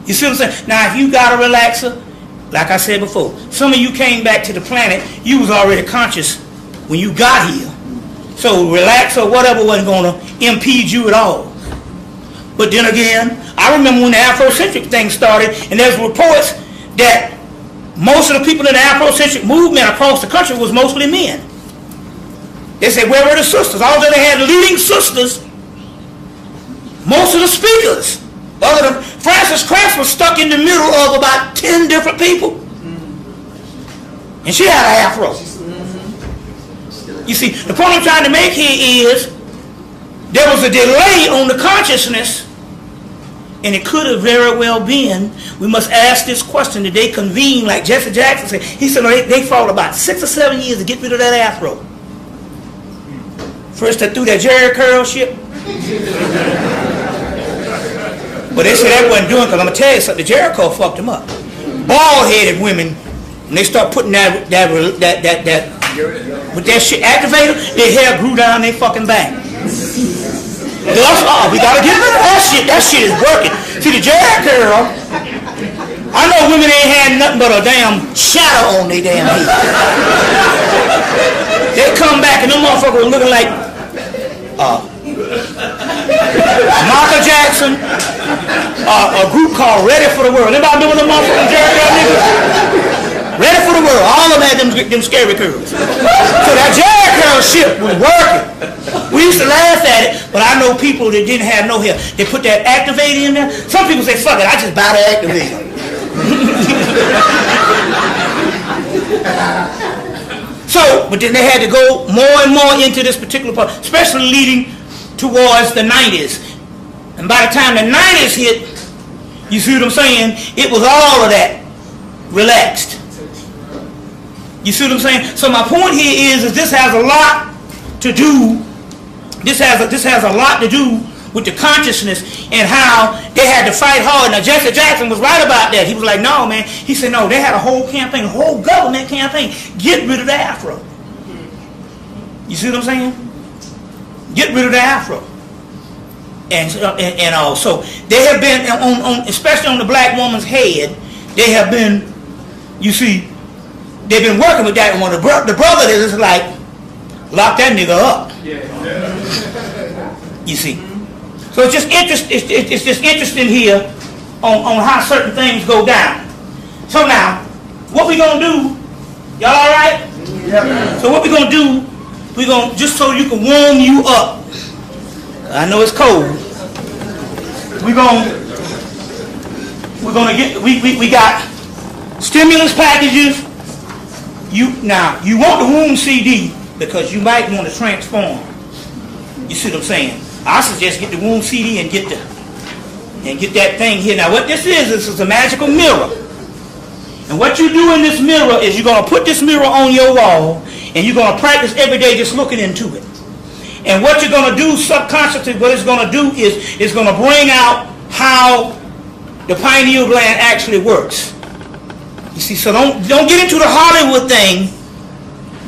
You see what I'm saying? Now, if you got a relaxer, like I said before, some of you came back to the planet, you was already conscious when you got here. So relax or whatever wasn't going to impede you at all. But then again, I remember when the Afrocentric thing started, and there's reports that most of the people in the Afrocentric movement across the country was mostly men. They said, where were the sisters? Although they had leading sisters, most of the speakers, other than Frances Cress, was stuck in the middle of about 10 different people. And she had an afro. You see, the point I'm trying to make here is there was a delay on the consciousness, and it could have very well been, we must ask this question, did they convene like Jesse Jackson said? He said, no, they fought about 6 or 7 years to get rid of that afro. First they threw that Jerry curl shit. But they said that wasn't doing, because I'm going to tell you something, the Jericho fucked them up. Bald-headed women, when they start putting that with that shit activator, their hair grew down their fucking back. We got to get rid of that shit. That shit is working. See, the Jerry curl, I know women ain't had nothing but a damn shadow on their damn head. They come back and them motherfuckers were looking like Michael Jackson, a group called Ready for the World. Anybody know what the motherfucking Jerry curl niggas? Ready for the World. All of them had them scary curls. So that Jerry curl shit was working. We used to laugh at it, but I know people that didn't have no hair. They put that activator in there. Some people say, fuck it, I just buy the activator. So, but then they had to go more and more into this particular part, especially leading towards the 90s. And by the time the 90s hit, you see what I'm saying? It was all of that relaxed. You see what I'm saying? So my point here is this has a lot to do. This has a lot to do with the consciousness and how they had to fight hard. Now Jesse Jackson was right about that. He was like, no, man. He said, no, they had a whole campaign, a whole government campaign. Get rid of the afro. You see what I'm saying? Get rid of the afro. And also, they have been, on especially on the black woman's head, they have been, you see, they've been working with that one. The brother is like, lock that nigga up. You see. So it's just interesting here on how certain things go down. So now, what we gonna do? Y'all all right? Yeah. So what we gonna do? We gonna, just so you can warm you up. I know it's cold. We got stimulus packages. You want the womb CD because you might want to transform. You see what I'm saying? I suggest get the womb CD and get that thing here. Now what this is a magical mirror. And what you do in this mirror is you're going to put this mirror on your wall and you're going to practice every day just looking into it. And what you're going to do subconsciously, what it's going to do is it's going to bring out how the pineal gland actually works. You see, so don't get into the Hollywood thing.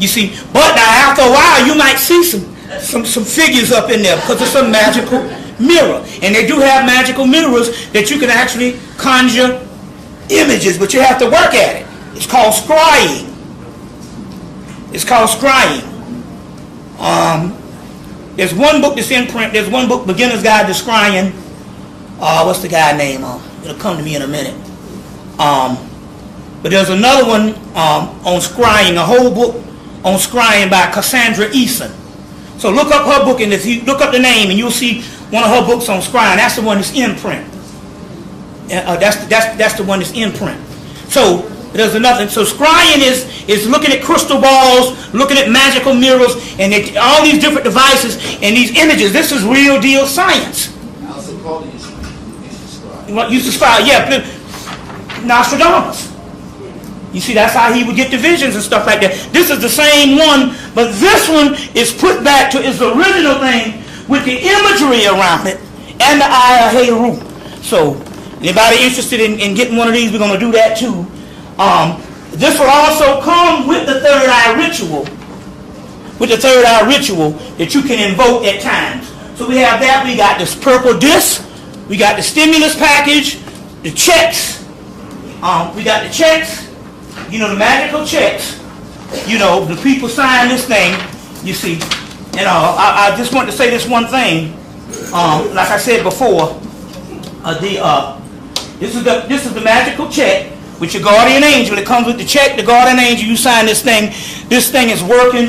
You see, but now after a while you might see some figures up in there because it's a magical mirror. And they do have magical mirrors that you can actually conjure images, but you have to work at it. It's called scrying. It's called scrying. There's one book that's in print. There's one book, Beginner's Guide to Scrying. What's the guy's name? It'll come to me in a minute. But there's another one on scrying, a whole book on scrying by Cassandra Eason. So look up her book, and if you look up the name, and you'll see one of her books on scrying. That's the one that's in print. That's the one that's in print. So there's another. So scrying is looking at crystal balls, looking at magical mirrors, and all these different devices and these images. This is real deal science. Also called used to scry. What used to scry? Yeah, Nostradamus. You see, that's how he would get the visions and stuff like that. This is the same one, but this one is put back to its original thing with the imagery around it and the Eye of Heru. So, anybody interested in getting one of these, we're going to do that too. This will also come with the ritual, with the third eye ritual that you can invoke at times. So we have that. We got this purple disc. We got the stimulus package, the checks. We got the checks, you know, the magical checks. You know, the people sign this thing, you see. And I just want to say this one thing. Like I said before, this is the magical check with your guardian angel. It comes with the check, the guardian angel. You sign this thing. This thing is working.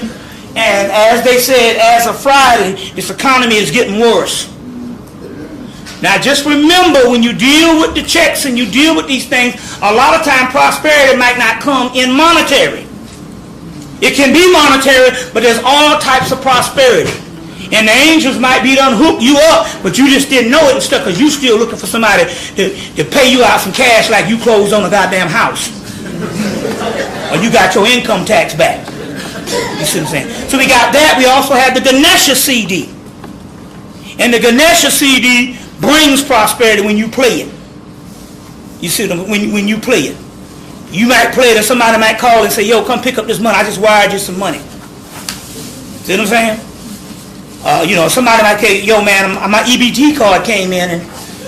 And as they said, as of Friday, this economy is getting worse. Now just remember, when you deal with the checks and you deal with these things, a lot of time prosperity might not come in monetary. It can be monetary, but there's all types of prosperity. And the angels might be done hook you up, but you just didn't know it and stuff because you still looking for somebody to pay you out some cash like you closed on a goddamn house. Or you got your income tax back. You see what I'm saying? So we got that. We also have the Ganesha CD. And the Ganesha CD brings prosperity when you play it. You see when you play it. You might play it and somebody might call and say, yo, come pick up this money. I just wired you some money. See what I'm saying? You know, somebody might say, yo, man, my EBT card came in and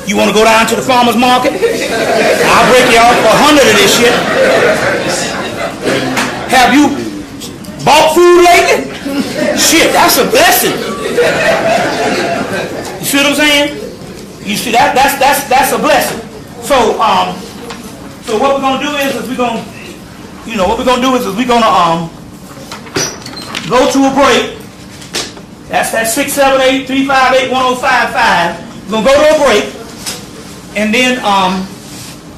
you want to go down to the farmer's market? I'll break you off for 100 of this shit. Have you bought food lately? Shit, that's a blessing. You see what I'm saying? You see that's a blessing. So so what we're gonna do is we're gonna go to a break. That's 678-358-1055. We're gonna go to a break, and then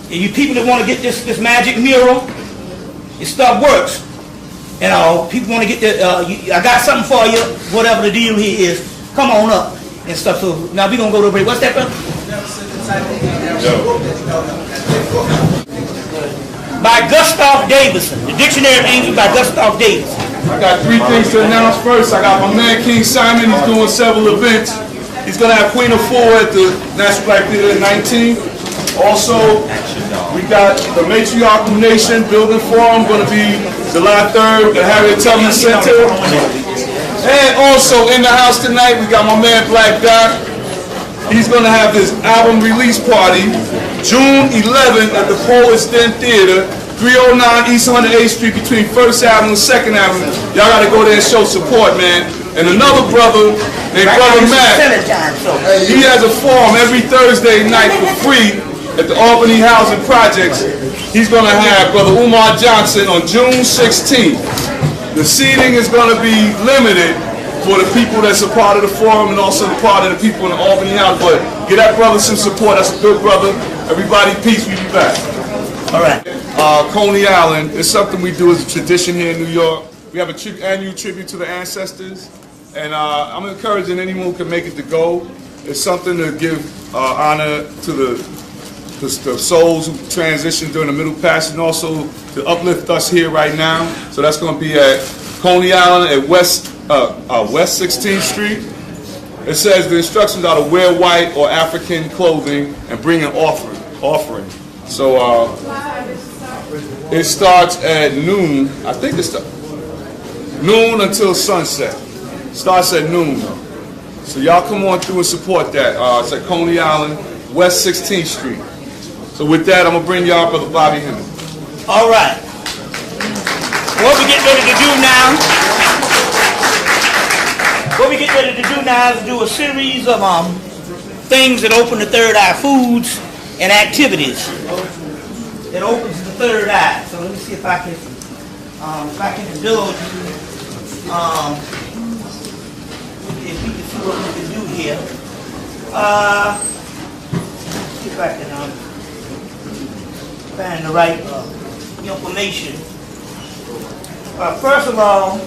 you people that want to get this magic mural, this stuff works. You know, people want to get the. I got something for you. Whatever the deal here is, come on up and stuff. So now we're gonna go to a break. What's that, brother? By Gustav Davison, the Dictionary of Angels by Gustav Davison. I got three things to announce first. I got my man King Simon. He's doing several events. He's going to have Queen of Four at the National Black Theater at 19. Also, we got the Matriarchal Nation Building Forum going to be July 3rd at Harriet Tubman Center. And also in the house tonight, we got my man Black Dot. He's going to have his album release party June 11th at the Polish Den Theater, 309 East 108th Street between 1st Avenue and 2nd Avenue. Y'all got to go there and show support, man. And another brother named Brother Matt, he has a forum every Thursday night for free at the Albany Housing Projects. He's going to have Brother Umar Johnson on June 16th. The seating is going to be limited for the people that's a part of the forum and also the part of the people in the Albany House. But give that brother some support. That's a good brother. Everybody, peace. We be back. All right. Coney Island is something we do as a tradition here in New York. We have an annual tribute to the ancestors, and I'm encouraging anyone who can make it to go. It's something to give honor to the souls who transitioned during the Middle Passage, and also to uplift us here right now. So that's going to be at Coney Island at West 16th Street. It says the instructions are to wear white or African clothing and bring an offering. So it starts at noon. I think it's noon until sunset. Starts at noon. So y'all come on through and support that. It's at Coney Island, West 16th Street. So with that, I'm going to bring y'all Brother Bobby Hemmitt. All right. What we get ready to do now is do a series of things that open the third eye, foods and activities that opens the third eye. So let me see if I can indulge you. If we can see what we can do here. See if I can find the right information. First of all,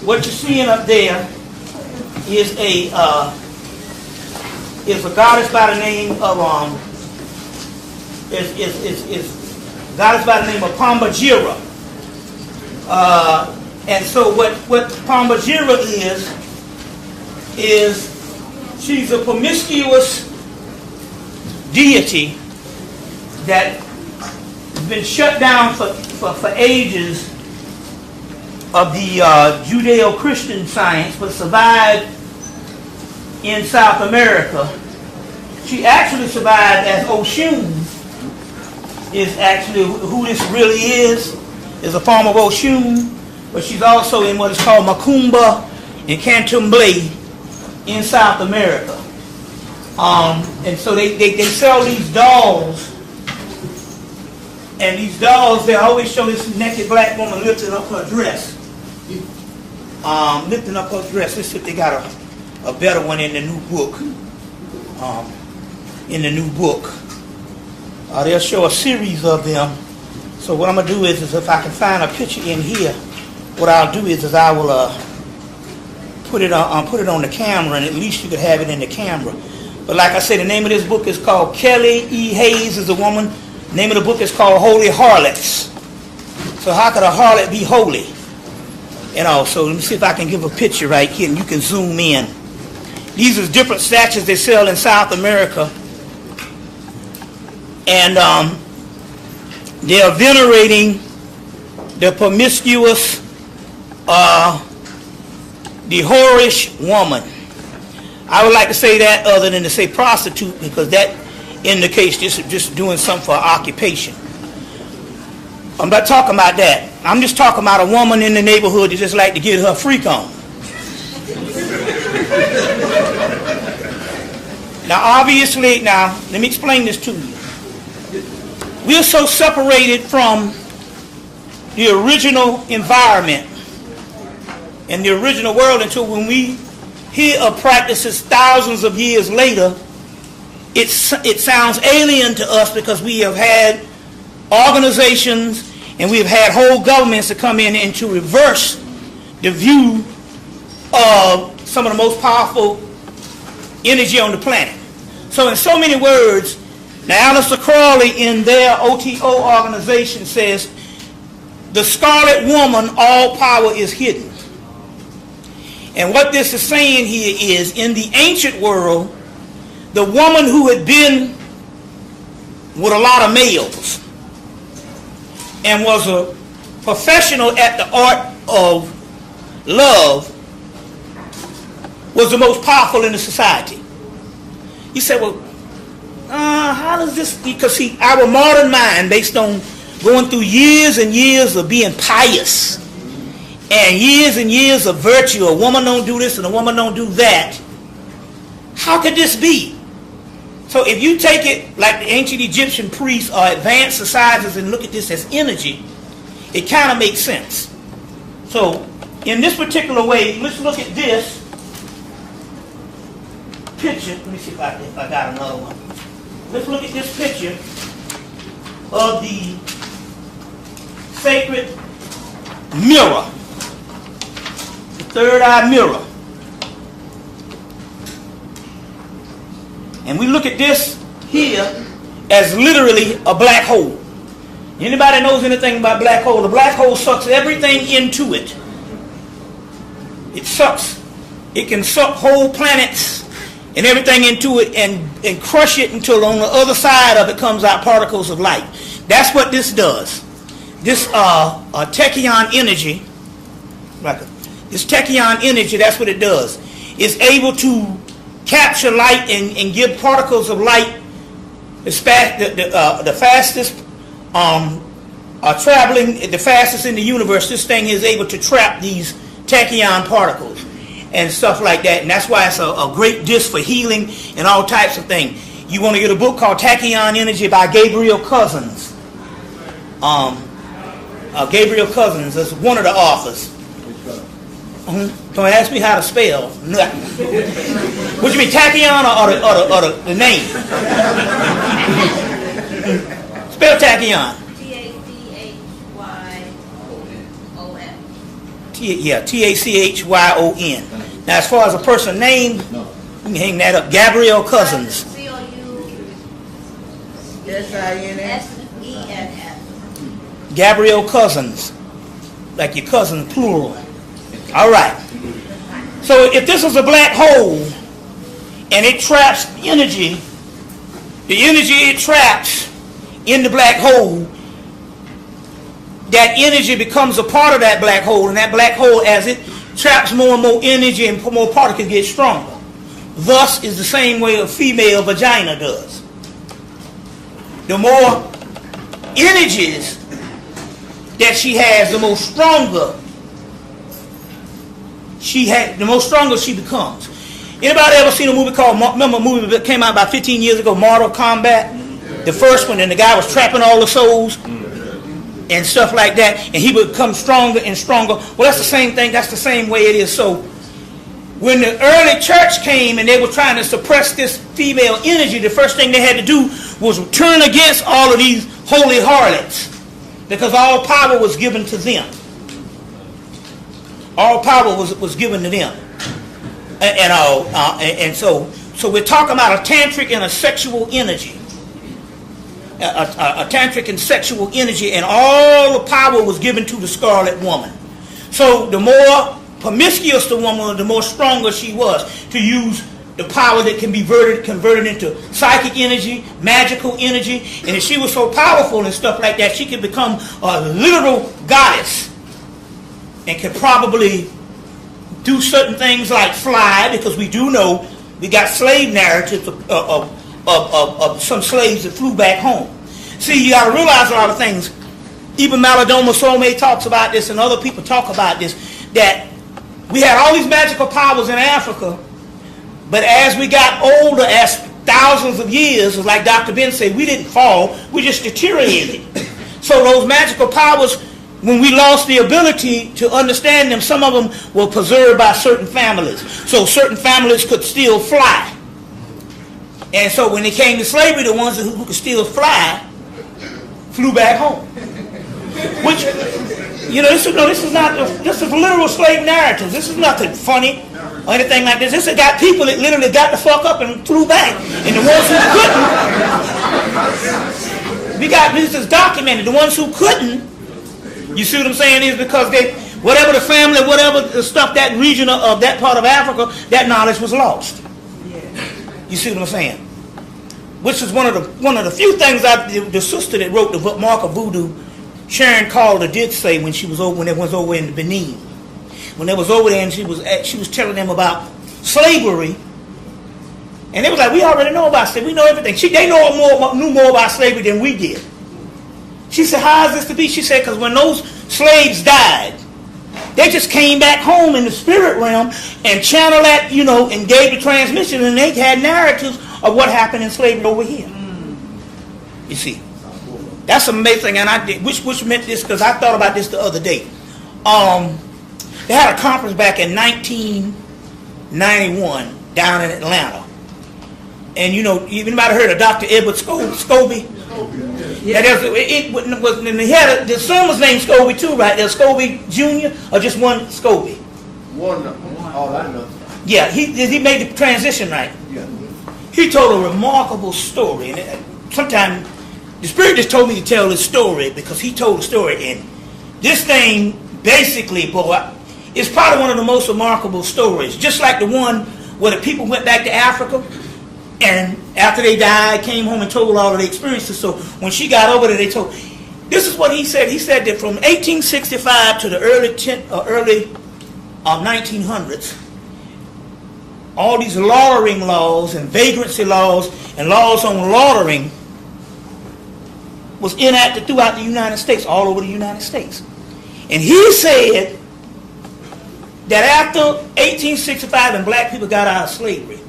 what you're seeing up there is a goddess by the name of goddess by the name of Pambajira. And so what Pambajira is she's a promiscuous deity that been shut down for ages of the Judeo-Christian science, but survived in South America. She actually survived as Oshun is actually who this really is a form of Oshun, but she's also in what is called Macumba and Candomblé in South America. And so they sell these dolls, and these dolls, they always show this naked black woman lifting up her dress. Lifting up her dress. Let's see if they got a better one in the new book. They'll show a series of them. So what I'm going to do is if I can find a picture in here, what I'll do is I will put it on the camera, and at least you could have it in the camera. But like I said, the name of this book is called Kelly E. Hayes is a woman. The name of the book is called Holy Harlots. So how could a harlot be holy? So let me see if I can give a picture right here, and you can zoom in. These are different statues they sell in South America. And they are venerating the promiscuous, the whorish woman. I would like to say that other than to say prostitute, because that indicates just doing something for occupation. I'm not talking about that. I'm just talking about a woman in the neighborhood that just like to get her freak on. Now obviously, let me explain this to you. We're so separated from the original environment and the original world until when we hear of practices thousands of years later, it sounds alien to us because we have had organizations and we have had whole governments to come in and to reverse the view of some of the most powerful energy on the planet. So in so many words, now Aleister Crowley in their OTO organization says, the scarlet woman, all power is hidden. And what this is saying here is, in the ancient world, the woman who had been with a lot of males and was a professional at the art of love was the most powerful in the society. You say, well, how does this, because see, our modern mind, based on going through years and years of being pious and years of virtue, a woman don't do this and a woman don't do that, how could this be? So if you take it like the ancient Egyptian priests or advanced societies and look at this as energy, it kind of makes sense. So in this particular way, let's look at this picture. Let me see if I got another one. Let's look at this picture of the sacred mirror, the third eye mirror. And we look at this here as literally a black hole. Anybody knows anything about black hole? The black hole sucks everything into it. It sucks. It can suck whole planets and everything into it and crush it until on the other side of it comes out particles of light. That's what this does. This tachyon energy, this tachyon energy, that's what it does. It's able to capture light and give particles of light the fastest traveling, the fastest in the universe. This thing is able to trap these tachyon particles and stuff like that, and that's why it's a great disc for healing and all types of things. You want to get a book called Tachyon Energy by Gabriel Cousens. Gabriel Cousens is one of the authors. Don't ask me how to spell. What you mean, tachyon or the name? Spell tachyon. Yeah, T-A-C-H-Y-O-N. Now, as far as a person name, you can hang that up. Gabriel Cousens. C-O-U-S-E-N-S. Gabriel Cousens. Like your cousin, plural. All right. So if this is a black hole and it traps energy, the energy it traps in the black hole that energy becomes a part of that black hole, and that black hole, as it traps more and more energy and more particles, get stronger. Thus is the same way a female vagina does. The more energies that she has, the more stronger she becomes. Anybody ever seen a movie called, remember a movie that came out about 15 years ago, Mortal Kombat? The first one, and the guy was trapping all the souls and stuff like that, and he would become stronger and stronger. Well, that's the same thing. That's the same way it is. So when the early church came and they were trying to suppress this female energy, the first thing they had to do was turn against all of these holy harlots, because all power was given to them. All power was given to them. And so we're talking about a tantric and a sexual energy. A tantric and sexual energy, and all the power was given to the scarlet woman. So the more promiscuous the woman, the more stronger she was to use the power that can be converted into psychic energy, magical energy. And if she was so powerful and stuff like that, she could become a literal goddess and could probably do certain things like fly, because we do know we got slave narratives of some slaves that flew back home. See, you got to realize a lot of things. Even Malidoma Soulmate talks about this, and other people talk about this, that we had all these magical powers in Africa, but as we got older, as thousands of years, like Dr. Ben said, we didn't fall, we just deteriorated. So those magical powers, when we lost the ability to understand them, some of them were preserved by certain families. So certain families could still fly. And so when it came to slavery, the ones who could still fly flew back home. Which, this is literal slave narratives. This is nothing funny or anything like this. This has got people that literally got the fuck up and flew back. And the ones who couldn't, this is documented. The ones who couldn't, you see what I'm saying, is because whatever the family, whatever the stuff, that region of that part of Africa, that knowledge was lost. You see what I'm saying? Which is one of the few things the sister that wrote the book Mark of Voodoo, Sharon Calder, did say when they was over in Benin. When they was over there and she was telling them about slavery, and they was like, we already know about slavery, we know everything. They knew more about slavery than we did. She said, how is this to be? She said, because when those slaves died, they just came back home in the spirit realm and channeled that, and gave the transmission, and they had narratives of what happened in slavery over here. You see, that's amazing. And I did, which meant this, because I thought about this the other day. They had a conference back in 1991 down in Atlanta, and anybody heard of Dr. Edward Scobie? Yeah, he had the son was named Scobie too, right? There's Scobie Jr. or just one Scobie? One. All I know. Yeah, he made the transition, right? Yeah. He told a remarkable story, and sometimes the Spirit just told me to tell this story because he told the story, and this thing basically, boy, is probably one of the most remarkable stories. Just like the one where the people went back to Africa, and after they died, came home and told all of their experiences. So when she got over there, they told. This is what he said. He said that from 1865 to the early 1900s, all these laundering laws and vagrancy laws and laws on laundering was enacted throughout the United States, all over the United States. And he said that after 1865 and black people got out of slavery,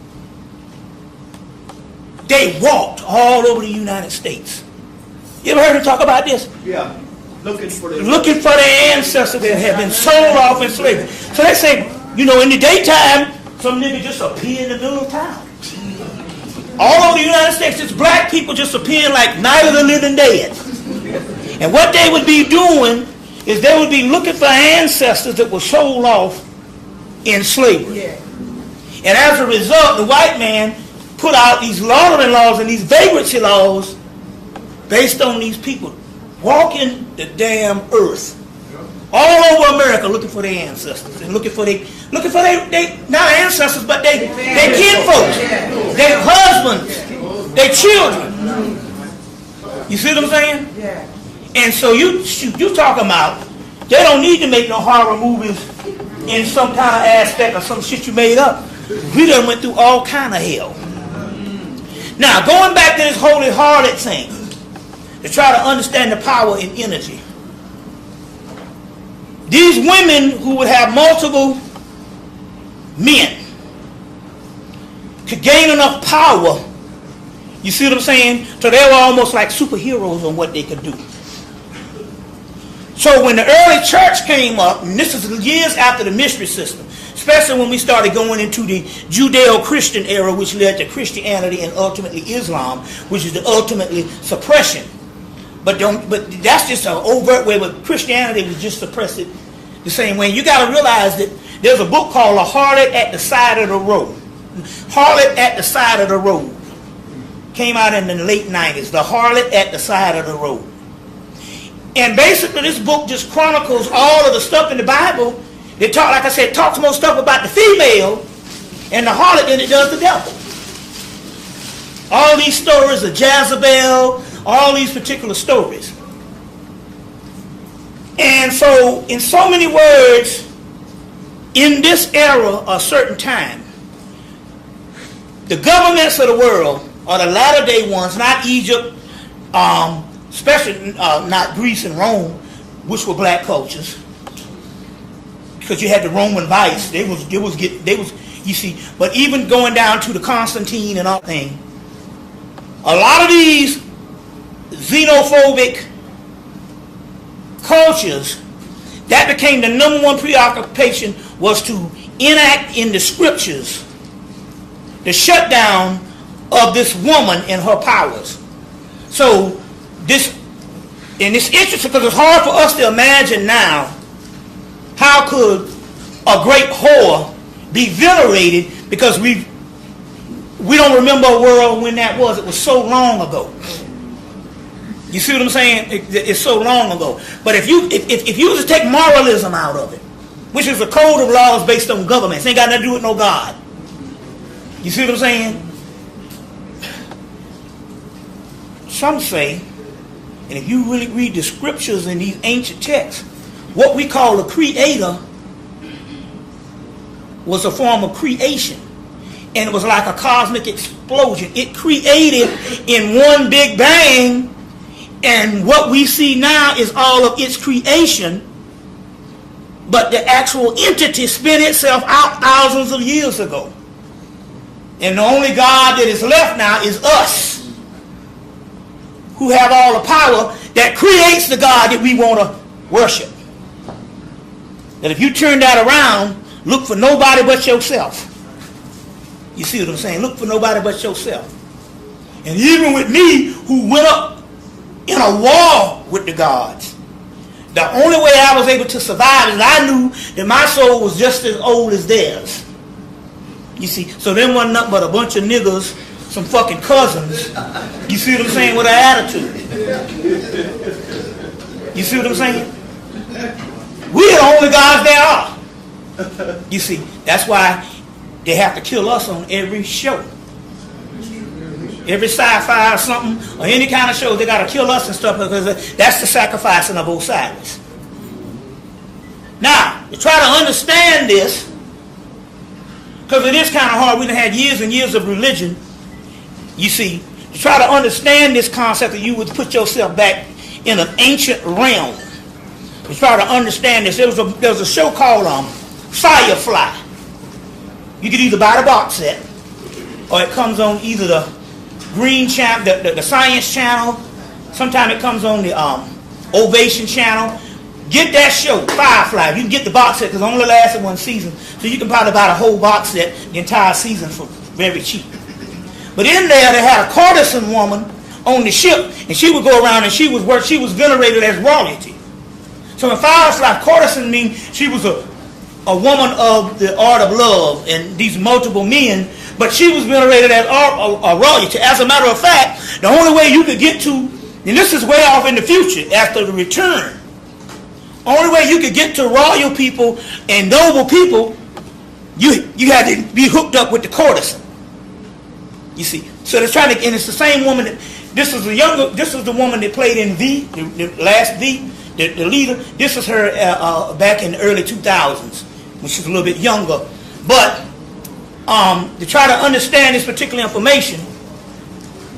they walked all over the United States. You ever heard him talk about this? Yeah. Looking for their ancestors that had been sold off in slavery. So they say, in the daytime, some nigga just appear in the middle of town. All over the United States, it's black people just appearing like Night of the Living Dead. And what they would be doing is they would be looking for ancestors that were sold off in slavery. Yeah. And as a result, the white man put out these laundering laws and these vagrancy laws based on these people walking the damn earth all over America looking for their ancestors and looking for their not ancestors, but they kinfolks, their husbands, their children. You see what I'm saying? Yeah. And so you talking about they don't need to make no horror movies in some kind of aspect or some shit you made up. We done went through all kind of hell. Now, going back to this holy harlot thing, to try to understand the power and energy. These women who would have multiple men could gain enough power, you see what I'm saying? So they were almost like superheroes on what they could do. So when the early church came up, and this is years after the mystery system, especially when we started going into the Judeo-Christian era, which led to Christianity and ultimately Islam, which is the ultimately suppression. But that's just an overt way, but Christianity was just suppressed it the same way. You got to realize that there's a book called A Harlot at the Side of the Road. Harlot at the Side of the Road. Came out in the late 90s. The Harlot at the Side of the Road. And basically this book just chronicles all of the stuff in the Bible. They talk, like I said, talks more stuff about the female and the harlot than it does the devil. All these stories of Jezebel, all these particular stories. And so, in so many words, in this era, a certain time, the governments of the world are the latter-day ones, not Egypt, especially not Greece and Rome, which were black cultures, because you had the Roman vice. They was you see. But even going down to the Constantine and all thing, a lot of these xenophobic cultures, that became the number one preoccupation, was to enact in the scriptures the shutdown of this woman and her powers. So this, and it's interesting because it's hard for us to imagine now how could a great whore be venerated, because we don't remember a world when that was. It was so long ago. You see what I'm saying? It's so long ago. But if you was to take moralism out of it, which is a code of laws based on governments, ain't got nothing to do with no God. You see what I'm saying? Some say, and if you really read the scriptures in these ancient texts, what we call a creator was a form of creation. And it was like a cosmic explosion. It created in one big bang, and what we see now is all of its creation, but the actual entity spin itself out thousands of years ago. And the only God that is left now is us, who have all the power that creates the God that we want to worship. That if you turn that around, look for nobody but yourself. You see what I'm saying? Look for nobody but yourself. And even with me, who went up in a war with the gods, the only way I was able to survive is I knew that my soul was just as old as theirs. You see, so them wasn't nothing but a bunch of niggas, some fucking cousins. You see what I'm saying? With an attitude. You see what I'm saying? We're the only gods there are. You see, that's why they have to kill us on every show. Every sci-fi or something, or any kind of show, they got to kill us and stuff, because that's the sacrificing of Osiris. Now, to try to understand this, because it is kind of hard, we done had years and years of religion, you see, to try to understand this concept that you would put yourself back in an ancient realm. To try to understand this, there was a show called Firefly. You could either buy the box set, or it comes on either the Green Channel, the Science Channel. Sometimes it comes on the Ovation Channel. Get that show, Firefly. You can get the box set because it only lasted one season. So you can probably buy the whole box set, the entire season, for very cheap. But in there, they had a courtesan woman on the ship, and she would go around and she was venerated as royalty. So in Firefly, courtesan means she was a woman of the art of love and these multiple men, but she was venerated as a royalty. As a matter of fact, the only way you could get to, and this is way off in the future, after the return, only way you could get to royal people and noble people, you had to be hooked up with the courtesan. You see, so they're trying to, and it's the same woman This is the woman that played in V, the last V, the leader. This is her back in the early 2000s when she was a little bit younger. But to try to understand this particular information,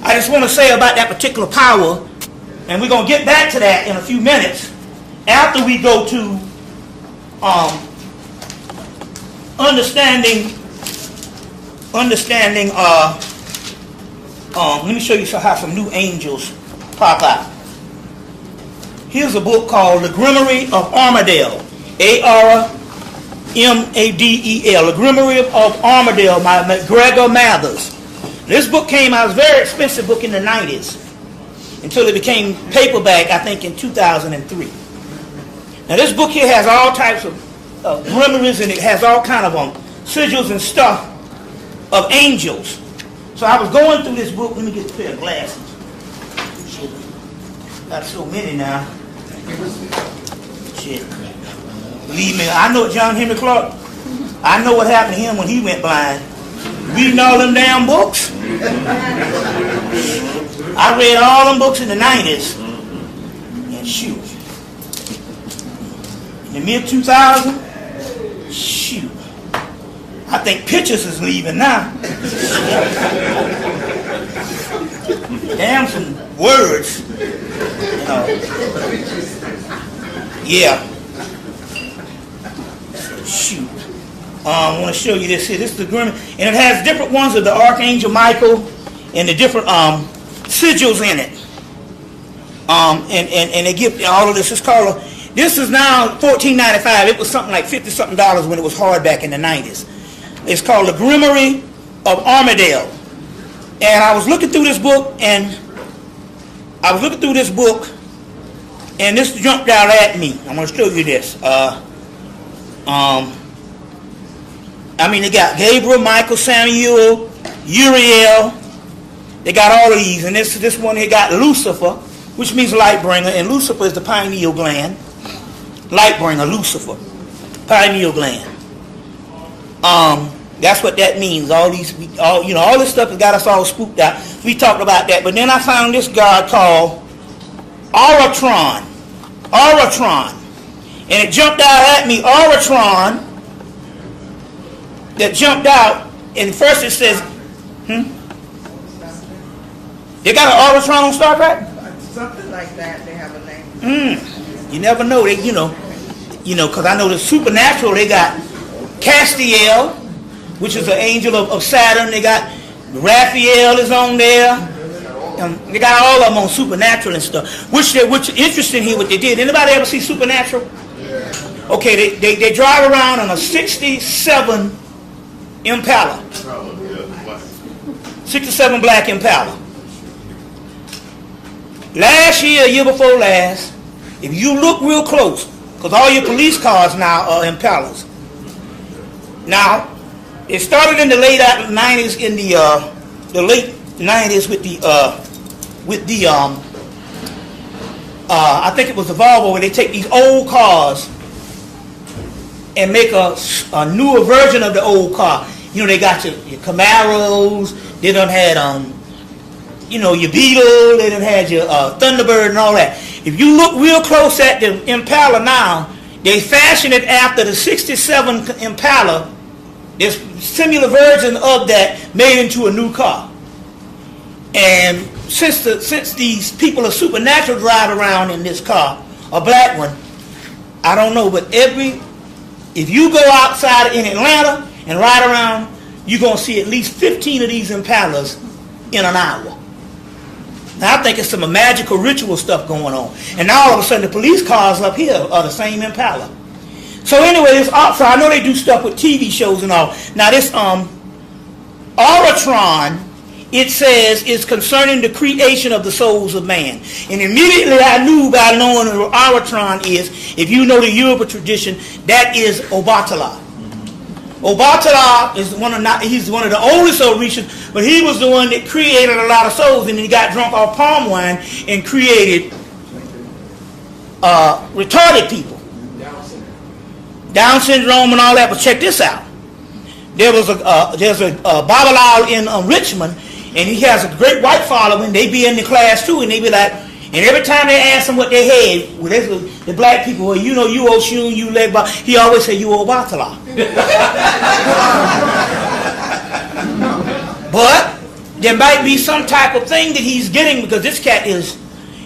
I just want to say about that particular power, and we're going to get back to that in a few minutes after we go to understanding. Let me show you how some new angels pop out. Here's a book called The Grimoire of Armadale. A-R-M-A-D-E-L. The Grimoire of Armadale by McGregor Mathers. This book came out, it was a very expensive book in the 90s until it became paperback, I think, in 2003. Now this book here has all types of grimoires, and it has all kind of sigils and stuff of angels. So I was going through this book. Let me get a pair of glasses. Got so many now. Shit. Believe me, I know John Henry Clark. I know what happened to him when he went blind. Reading all them damn books. I read all them books in the 90s. And shoot. In the mid-2000s, shoot. I think Pictures is leaving now. Damn some words. You know. Yeah. Shoot. I want to show you this here. This is the Grimoire. And it has different ones of the Archangel Michael and the different sigils in it. And they give all of this. It's called, this is now $14.95. It was something like $50-something when it was hard back in the 90s. It's called The Grimoire of Armadale. And I was looking through this book, and this jumped out at me. I'm going to show you this. They got Gabriel, Michael, Samuel, Uriel. They got all of these. And this one here got Lucifer, which means light bringer. And Lucifer is the pineal gland. Light bringer, Lucifer. Pineal gland. That's what that means. All this stuff has got us all spooked out. We talked about that. But then I found this god called Auratron. And it jumped out at me, Auratron. That jumped out, and first it says, They got an Auratron on Star Trek? Something like that. They have a name. You never know. They, because I know the supernatural. They got Castiel, which is an angel of Saturn. They got Raphael is on there. They got all of them on Supernatural and stuff. Which interesting here what they did. Anybody ever see Supernatural? Okay, they drive around on a 67 Impala. 67 black Impala. Last year before last, if you look real close, because all your police cars now are Impalas. Now, it started in the late 90s, in the late 90s with the I think it was the Volvo, where they take these old cars and make a newer version of the old car. They got your Camaros, they done had your Beetle, they done had your Thunderbird and all that. If you look real close at the Impala now, they fashion it after the 67 Impala. There's similar version of that made into a new car. And since these people are supernatural drive around in this car, a black one, I don't know, but if you go outside in Atlanta and ride around, you're going to see at least 15 of these Impalas in an hour. Now I think it's some magical ritual stuff going on. And now all of a sudden the police cars up here are the same Impala. So anyway, so I know they do stuff with TV shows and all. Now this Auratron, it says, is concerning the creation of the souls of man. And immediately I knew by knowing what Auratron is, if you know the Yoruba tradition, that is Obatala. Obatala is he's one of the oldest Orishas, but he was the one that created a lot of souls, and he got drunk off palm wine and created retarded people. Down syndrome and all that. But check this out. There's a Babylon in Richmond, And he has a great white following. They be in the class too, and they be like, and every time they ask him what they had, well, the black people, well, you know, you Oshun, you Legba, he always say, you Obatala. But there might be some type of thing that he's getting, because this cat is,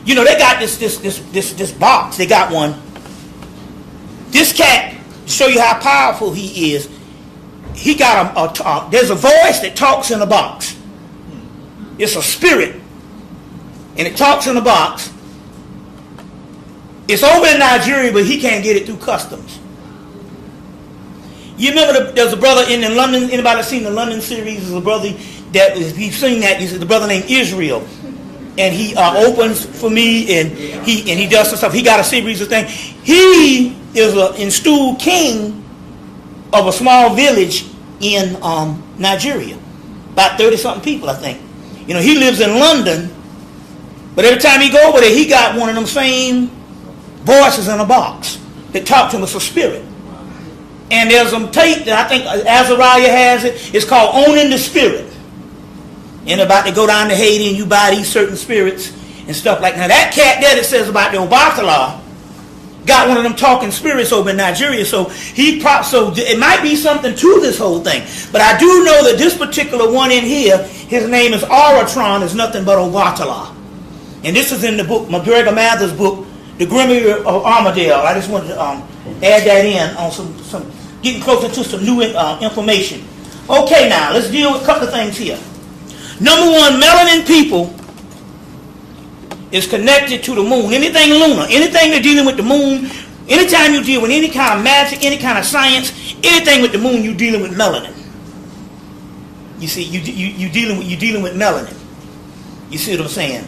you know, they got this box. They got one. This cat, to show you how powerful he is, he got there's a voice that talks in a box. It's a spirit, and it talks in a box. It's over in Nigeria, but he can't get it through customs. You remember there's a brother in London. Anybody seen the London series? There's a brother that you've seen that. He's the brother named Israel, and he opens for me, and he does some stuff. He got a series of things. He is an installed king of a small village in Nigeria, about 30-something people, I think. You know, he lives in London, but every time he go over there, he got one of them same voices in a box that talk to him. It's a spirit. And there's some tape that I think Azariah has it. It's called Owning the Spirit. And about to go down to Haiti and you buy these certain spirits and stuff like that. Now that cat there that says about the Obatala got one of them talking spirits over in Nigeria. So it might be something to this whole thing. But I do know that this particular one in here, his name is Aratron, is nothing but Obatala. And this is in the book, McGregor Mather's book, The Grimoire of Armadale. I just wanted to add that in on some getting closer to some new information. Okay, now let's deal with a couple of things here. Number one, melanin people is connected to the moon. Anything lunar, anything that's dealing with the moon, anytime you deal with any kind of magic, any kind of science, anything with the moon, you're dealing with melanin. You see, you're dealing with melanin. You see what I'm saying?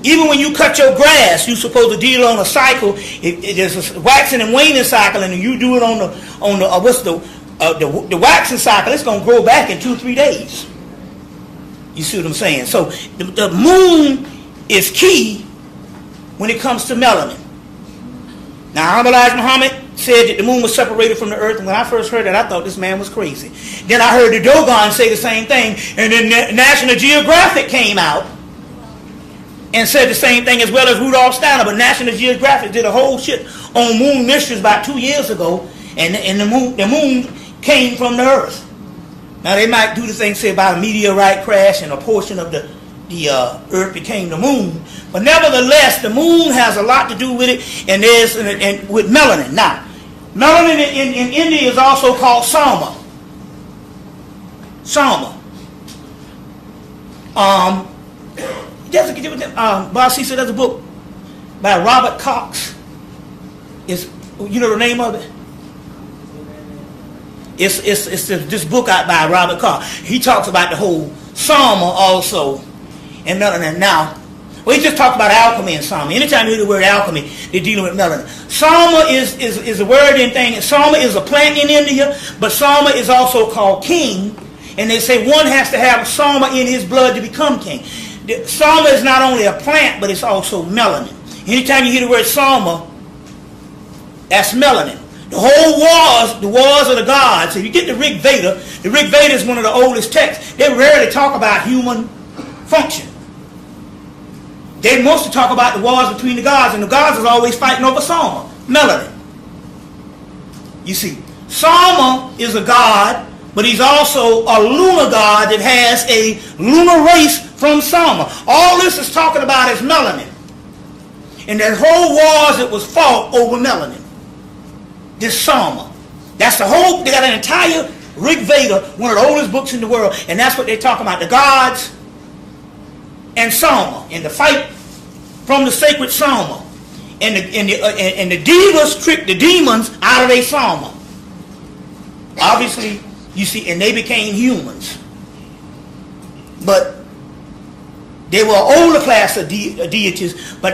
Even when you cut your grass, you're supposed to deal on a cycle. There's a waxing and waning cycle, and you do it on the waxing cycle. It's going to grow back in 2-3 days. You see what I'm saying? So the moon is key when it comes to melanin. Now, Elijah Muhammad said that the moon was separated from the earth, and when I first heard that, I thought this man was crazy. Then I heard the Dogon say the same thing, and then National Geographic came out and said the same thing, as well as Rudolph Steiner. But National Geographic did a whole shit on moon mysteries about 2 years ago, and the moon came from the earth. Now they might do the thing, say about a meteorite crash and a portion of the earth became the moon, but nevertheless the moon has a lot to do with it, and with melanin. Now, melanin in India is also called Sama. Bossy said there's a book by Robert Cox. You know the name of it? It's this book out by Robert Cox. He talks about the whole Sama also. And melanin. Now, we just talked about alchemy and Sama. Anytime you hear the word alchemy, they're dealing with melanin. Sama is a word and thing. Sama is a plant in India, but Sama is also called king. And they say one has to have Sama in his blood to become king. Sama is not only a plant, but it's also melanin. Anytime you hear the word Sama, that's melanin. The whole wars of the gods. If you get the Rig Veda is one of the oldest texts. They rarely talk about human function. They mostly talk about the wars between the gods, and the gods is always fighting over Sama, melanin. You see, Sama is a god, but he's also a lunar god that has a lunar race from Sama. All this is talking about is melanin. And that whole wars that was fought over melanin. This Sama. That's the whole, they got an entire Rig Veda, one of the oldest books in the world, and that's what they're talking about, the gods and Sama, and the fight from the sacred Sama. And the devas tricked the demons out of their Sama. Obviously, you see, and they became humans. But they were an older class of deities, but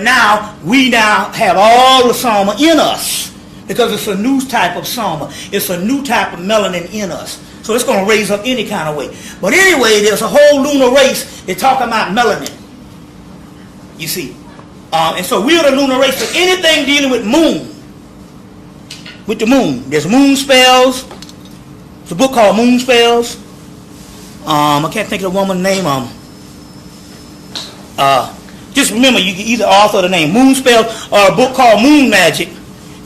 we now have all the Sama in us, because it's a new type of Sama. It's a new type of melanin in us. So it's going to raise up any kind of way. But anyway, there's a whole lunar race. They're talking about melanin. You see. And so we're the lunar race. But anything dealing with the moon. There's moon spells. It's a book called Moon Spells. I can't think of the woman's name. Just remember, you can either author the name Moon Spell or a book called Moon Magic,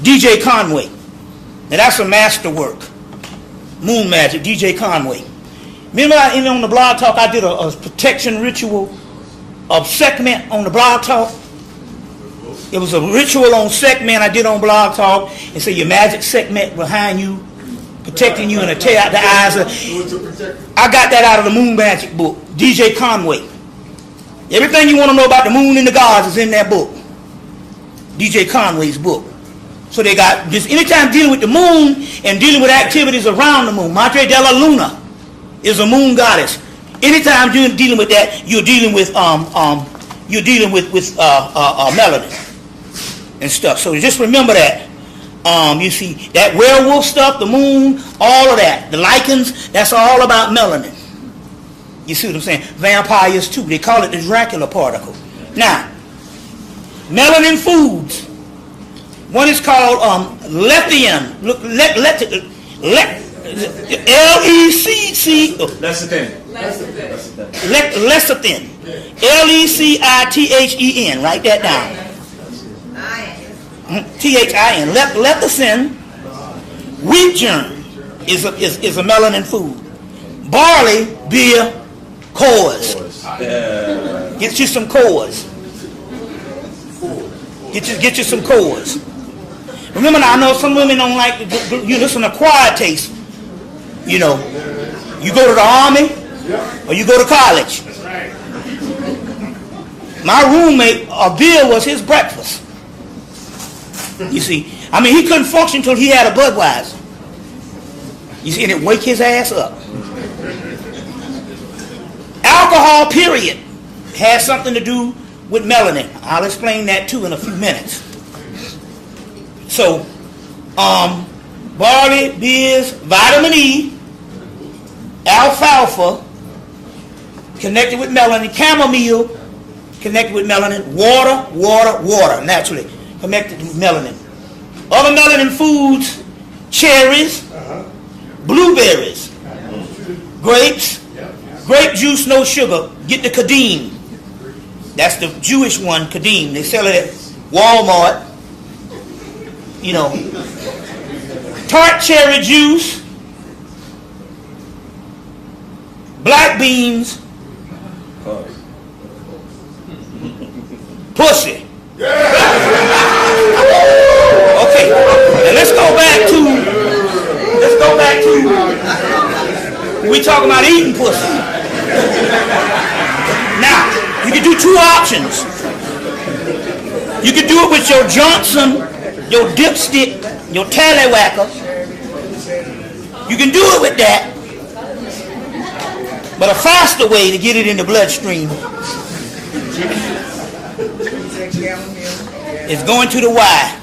DJ Conway. Now that's a masterwork. Moon Magic, DJ Conway. Remember on the Blog Talk I did a protection ritual of segment on the Blog Talk? It was a ritual on segment I did on Blog Talk, and say your magic segment behind you, protecting you and to tear out the eyes. I got that out of the Moon Magic book, DJ Conway. Everything you want to know about the moon and the gods is in that book, DJ Conway's book. So they got just anytime dealing with the moon and dealing with activities around the moon. Madre de la Luna is a moon goddess. Anytime you're dealing with that, you're dealing with melanin and stuff. So just remember that. You see that werewolf stuff, the moon, all of that, the lichens, that's all about melanin. You see what I'm saying? Vampires too. They call it the Dracula particle. Now, melanin foods. One is called lecithin. L-E-C-C. Lecithin. Lecithin. L-E-C-I-T-H-E-N. Write that down. T-H-I-N. Lecithin. Wheat germ is a melanin food. Barley, beer, cores. Get you some cores. Get you some cores. Remember now, I know some women don't like, it's an acquired taste. You know, you go to the army or you go to college. My roommate, a beer was his breakfast. You see, I mean, he couldn't function until he had a Budweiser. You see, and it wake his ass up. Alcohol, period, has something to do with melanin. I'll explain that too in a few minutes. So, barley, beers, vitamin E, alfalfa, connected with melanin, chamomile, connected with melanin, water, naturally, connected with melanin. Other melanin foods, cherries, blueberries, grapes, grape juice, no sugar. Get the Kadim. That's the Jewish one, Kadim. They sell it at Walmart. You know, tart cherry juice, black beans, pussy. Okay, now let's go back to we talking about eating pussy. Now, you can do two options. You can do it with your Johnson, your dipstick, your tallywhacker. You can do it with that. But a faster way to get it in the bloodstream is going to the Y.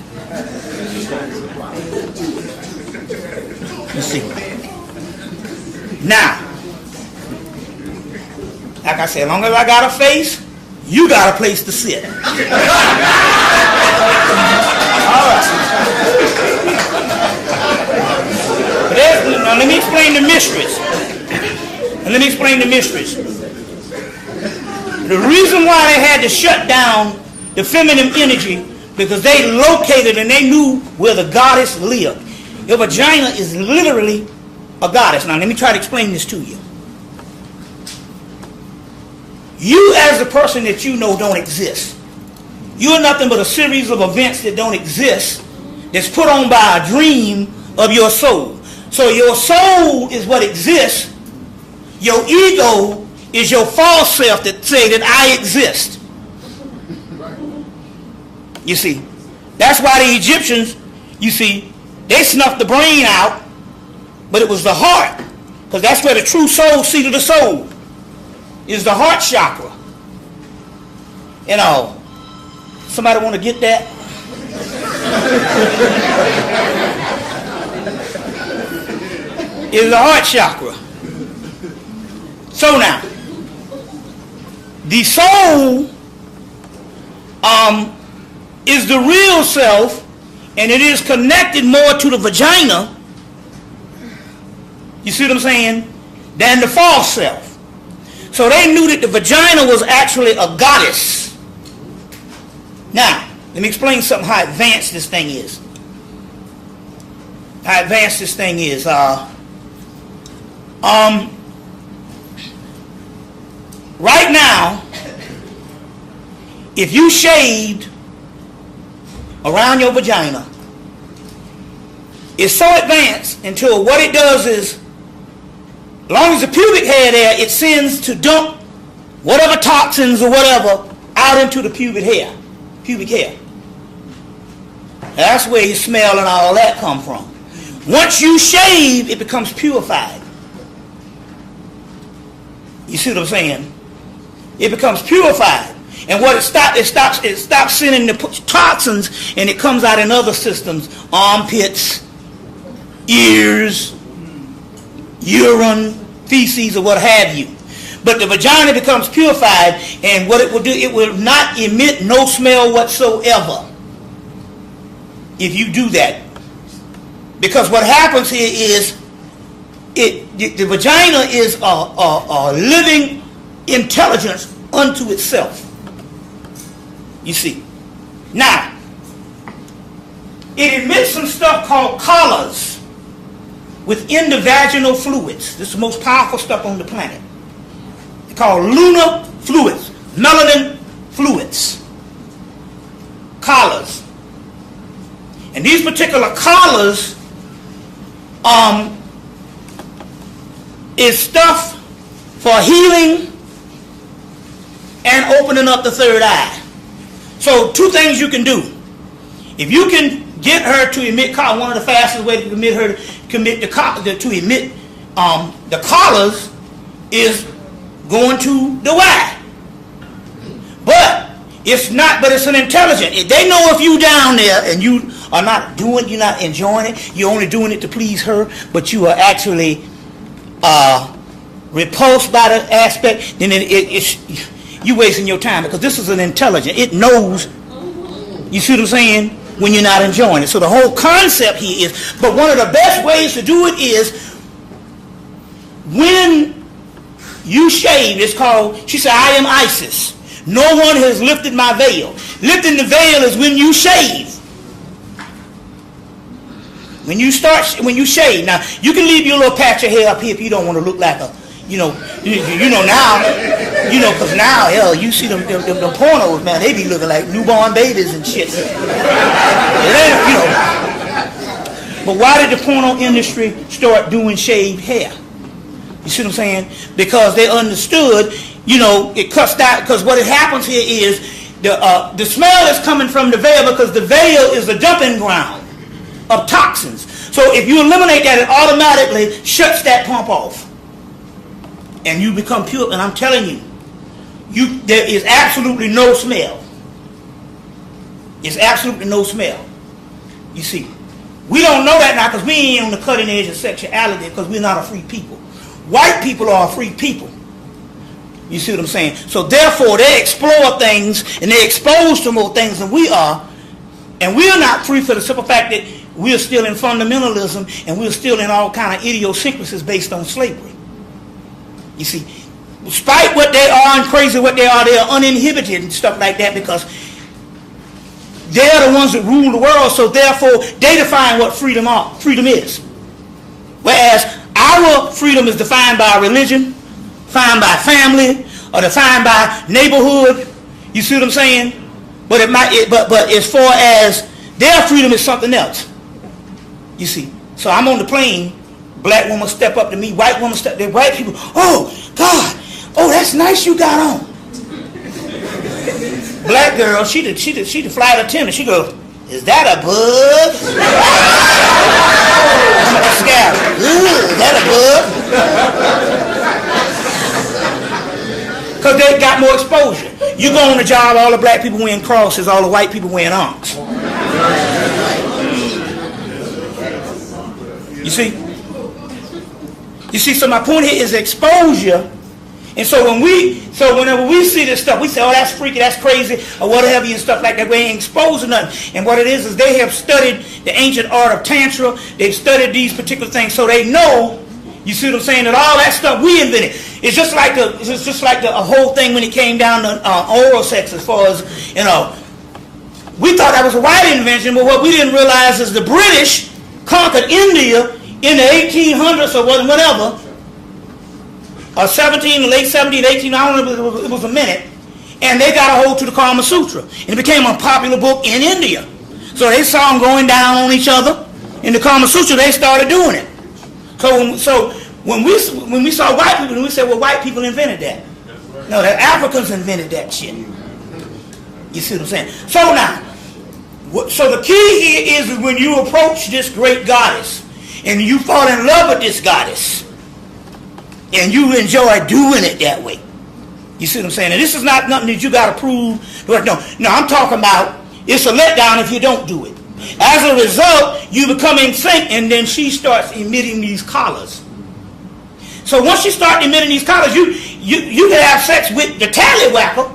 You see. Now, like I said, as long as I got a face, you got a place to sit. All right. Now let me explain the mysteries. The reason why they had to shut down the feminine energy, because they located and they knew where the goddess lived. Your vagina is literally a goddess. Now let me try to explain this to you. You as the person that you know don't exist. You're nothing but a series of events that don't exist, that's put on by a dream of your soul. So your soul is what exists. Your ego is your false self that say that I exist. You see, that's why the Egyptians, you see, they snuffed the brain out, but it was the heart, because that's where the true soul, seat of the soul, is the heart chakra. You know, somebody want to get that? Is the heart chakra. So now, the soul is the real self, and it is connected more to the vagina, you see what I'm saying, than the false self. So they knew that the vagina was actually a goddess. Now, let me explain something, how advanced this thing is. How advanced this thing is. Right now, if you shaved around your vagina, it's so advanced until what it does is, as long as the pubic hair there, it sends to dump whatever toxins or whatever out into the pubic hair. That's where your smell and all that come from. Once you shave, it becomes purified. You see what I'm saying? It becomes purified. And what it stops sending the toxins, and it comes out in other systems, armpits, ears, urine, feces, or what have you. But the vagina becomes purified, and what it will do, it will not emit no smell whatsoever if you do that. Because what happens here is, the vagina is a living intelligence unto itself. You see. Now, it emits some stuff called collars within the vaginal fluids. This is the most powerful stuff on the planet. It's called lunar fluids, melanin fluids, collars. And these particular collars is stuff for healing and opening up the third eye. So two things you can do. If you can get her to emit collars, one of the fastest ways to emit her to emit the collars is going to the Y. But it's not. But it's an intelligent. They know if you down there and you are not doing, you're not enjoying it. You're only doing it to please her, but you are actually repulsed by the aspect. Then it's you wasting your time, because this is an intelligent. It knows. You see what I'm saying? When you're not enjoying it. So the whole concept here is, but one of the best ways to do it is when you shave. It's called, she said, I am Isis. No one has lifted my veil. Lifting the veil is when you shave. When you shave. Now, you can leave your little patch of hair up here if you don't want to look like a, now, because now, hell, you see them pornos, man, they be looking like newborn babies and shit. But why did the porno industry start doing shaved hair? You see what I'm saying? Because they understood, it cuts down, because what happens here is the smell is coming from the veil, because the veil is the dumping ground of toxins. So if you eliminate that, it automatically shuts that pump off. And you become pure. And I'm telling you, there is absolutely no smell. It's absolutely no smell. You see, we don't know that now because we ain't on the cutting edge of sexuality, because we're not a free people. White people are a free people. You see what I'm saying? So therefore, they explore things and they expose to more things than we are. And we are not free for the simple fact that we're still in fundamentalism and we're still in all kind of idiosyncrasies based on slavery. You see, despite what they are and crazy what they are uninhibited and stuff like that, because they're the ones that rule the world, so therefore they define what freedom is. Whereas our freedom is defined by religion, defined by family, or defined by neighborhood. You see what I'm saying? But but as far as their freedom is something else. You see. So I'm on the plane. Black woman step up to me, white woman step there, white people, oh God, oh that's nice you got on. Black girl, she the flight attendant, she goes, is that a bug? I'm scared. Is that a bug? Because they got more exposure. You go on the job, all the black people wearing crosses, all the white people wearing arms. You see? You see, so my point here is exposure. And so whenever we see this stuff, we say, oh, that's freaky, that's crazy, or whatever and stuff like that. We ain't exposing nothing. And what it is they have studied the ancient art of Tantra. They've studied these particular things. So they know, You see what I'm saying? That all that stuff we invented. It's just like the whole thing when it came down to oral sex, as far as, you know, we thought that was a white invention, but what we didn't realize is the British conquered India in the 1800s or whatever, or 17, late 17, 18, I don't know, it was a minute, and they got a hold to the Kama Sutra, and it became a popular book in India. So they saw them going down on each other in the Kama Sutra. They started doing it. So when we saw white people, we said, well, white people invented that. No, the Africans invented that shit. You see what I'm saying? So now, so the key here is when you approach this great goddess and you fall in love with this goddess and you enjoy doing it that way. You see what I'm saying? And this is not nothing that you got to prove. No, I'm talking about it's a letdown if you don't do it. As a result, you become in sync, and then she starts emitting these collars. So once you start emitting these collars, you can have sex with the tallywhacker,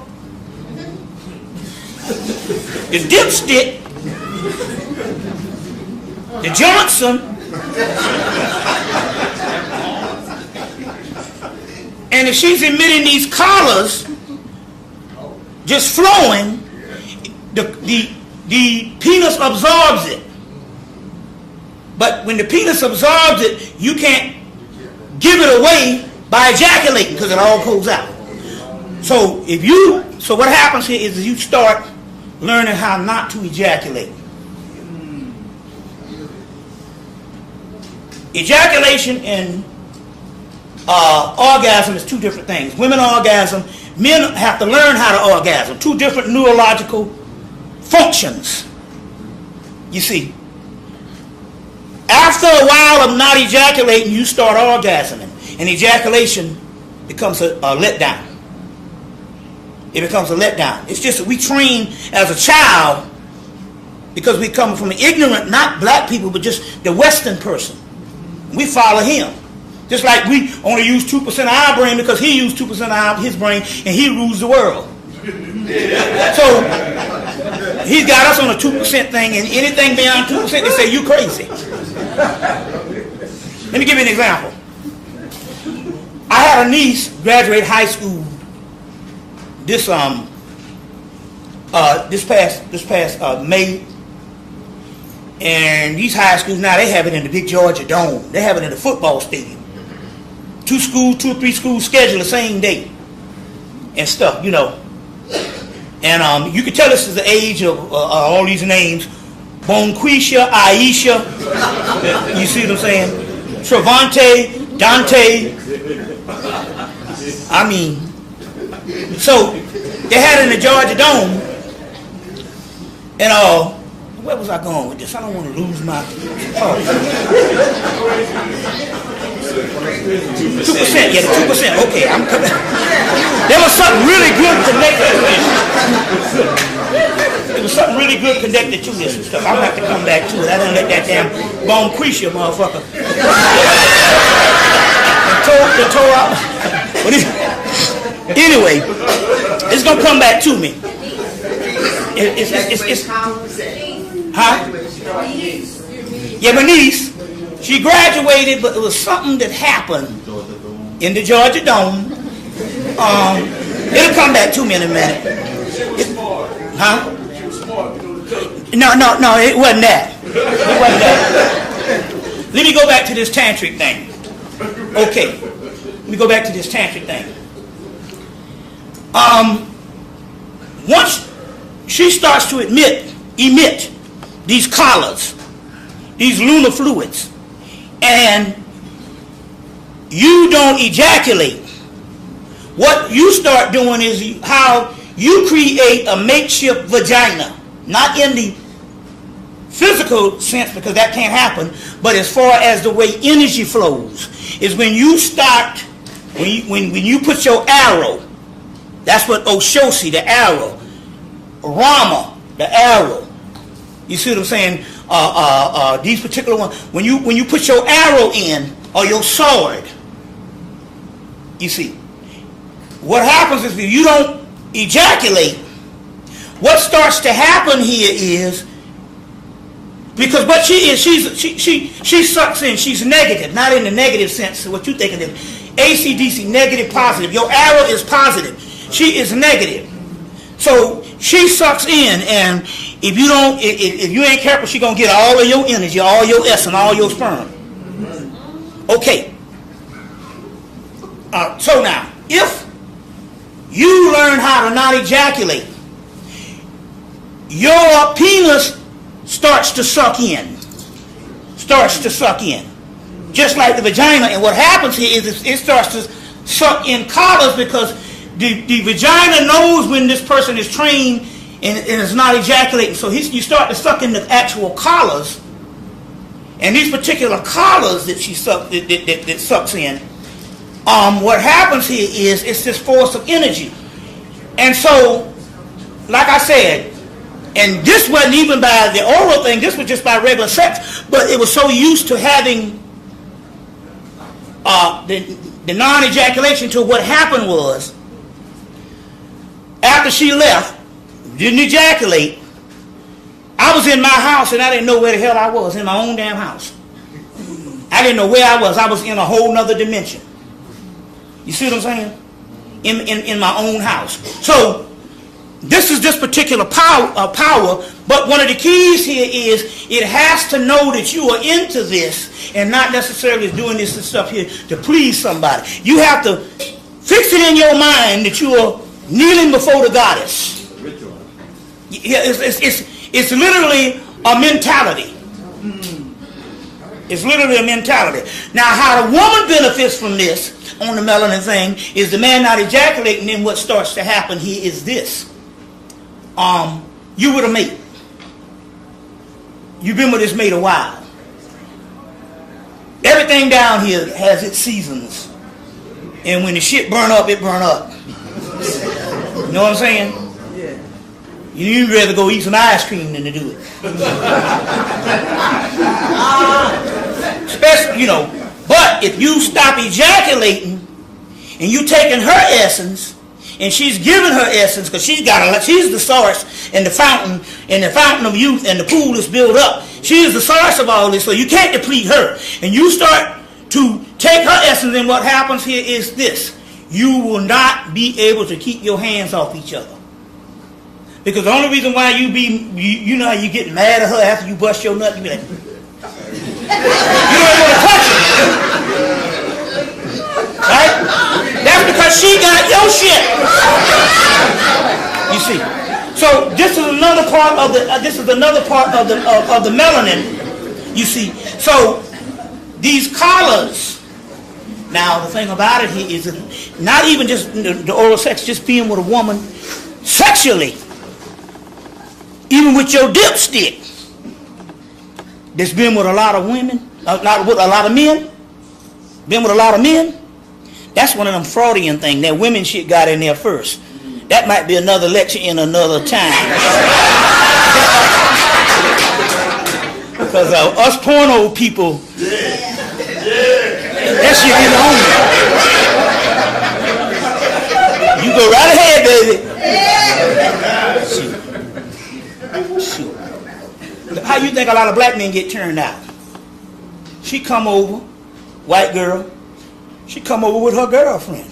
the dipstick, the Johnson, and if she's emitting these collars, just flowing, the penis absorbs it. But when the penis absorbs it, you can't give it away by ejaculating because it all goes out. So what happens here is you start learning how not to ejaculate. Ejaculation and orgasm is two different things. Women orgasm, men have to learn how to orgasm. Two different neurological functions. You see, after a while of not ejaculating, you start orgasming, and ejaculation becomes a letdown. It becomes a letdown. It's just that we train as a child because we come from an ignorant, not black people, but just the Western person. We follow him. Just like we only use 2% of our brain because he used 2% of his brain and he rules the world. So he's got us on a 2% thing, and anything beyond 2%, they say you crazy. Let me give you an example. I had a niece graduate high school this past May, and these high schools now, they have it in the big Georgia Dome. They have it in the football stadium. 2 or 3 schools schedule the same day and stuff, you know. And you can tell this is the age of all these names. Bonquisha, Aisha, you see what I'm saying? Travante, Dante. I mean, so they had it in the Georgia Dome. And where was I going with this? I don't want to lose my thought. 2%, yeah, the 2%. Okay, I'm coming. There was something really good connected to this. There was something really good connected to this and stuff. I'm going to have to come back to it. I didn't let that damn Bonquisha motherfucker. The toe out. Anyway, it's going to come back to me. Huh? Yeah, my niece, she graduated, but it was something that happened in the Georgia Dome. It'll come back to me in a minute. Huh? No, it wasn't that. It wasn't that. Let me go back to this tantric thing. Okay. Let me go back to this tantric thing. Once she starts to emit these collars, these lunar fluids, and you don't ejaculate, what you start doing is how you create a makeshift vagina, not in the physical sense because that can't happen, but as far as the way energy flows, is when you start, when you put your arrow, that's what Oshosi, the arrow, Rama, the arrow. You see what I'm saying? These particular ones, when you put your arrow in, or your sword, you see, what happens is if you don't ejaculate, what starts to happen here is Because what she is, she sucks in. She's negative, not in the negative sense of what you think of it. ACDC, negative, positive. Your arrow is positive. She is negative. So she sucks in, and if you ain't careful, she's gonna get all of your energy, all your essence, all your sperm. Okay. So now, if you learn how to not ejaculate, your penis starts to suck in. Just like the vagina. And what happens here is it starts to suck in collars, because the vagina knows when this person is trained and is not ejaculating. So you start to suck in the actual collars. And these particular collars that that sucks in, what happens here is it's this force of energy. And so, like I said, and this wasn't even by the oral thing, this was just by regular sex, but it was so used to having the non-ejaculation to what happened was, after she left, didn't ejaculate, I was in my house and I didn't know where the hell I was, in my own damn house. I didn't know where I was in a whole nother dimension. You see what I'm saying? In my own house. So, this is this particular power, but one of the keys here is it has to know that you are into this and not necessarily doing this stuff here to please somebody. You have to fix it in your mind that you are kneeling before the goddess. Yeah, it's literally a mentality. It's literally a mentality. Now, how the woman benefits from this on the melanin thing is the man not ejaculating. Then what starts to happen here is this. You with a mate. You've been with this mate a while. Everything down here has its seasons. And when the shit burn up, it burn up. You know what I'm saying? Yeah. You'd rather go eat some ice cream than to do it. Especially, but if you stop ejaculating and you taking her essence, and she's giving her essence, because she's the source and the fountain of youth, and the pool is built up. She is the source of all this, so you can't deplete her. And you start to take her essence, and what happens here is this. You will not be able to keep your hands off each other. Because the only reason why you know how you get mad at her after you bust your nut, you be like, you don't want to touch her. Right? That's because she got your shit. You see. So this is another part of the melanin. You see. So these collars. Now the thing about it here is not even just the oral sex, just being with a woman sexually, even with your dipstick. That's been with a lot of women, not with a lot of men. Been with a lot of men. That's one of them Freudian things. That women shit got in there first. That might be another lecture in another time. Because us porno people, that shit is on. You go right ahead, baby. Shoot. How you think a lot of black men get turned out? She come over, white girl. She come over with her girlfriend.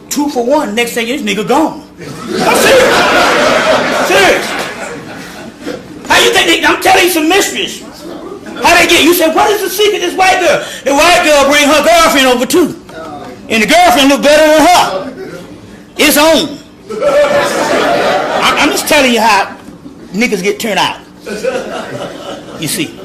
2 for 1. Next thing, this nigga gone. I'm serious. How you think I'm telling you some mysteries. How they get? You say, what is the secret? This white girl. The white girl bring her girlfriend over too, and the girlfriend look better than her. It's on. I'm just telling you how niggas get turned out. You see.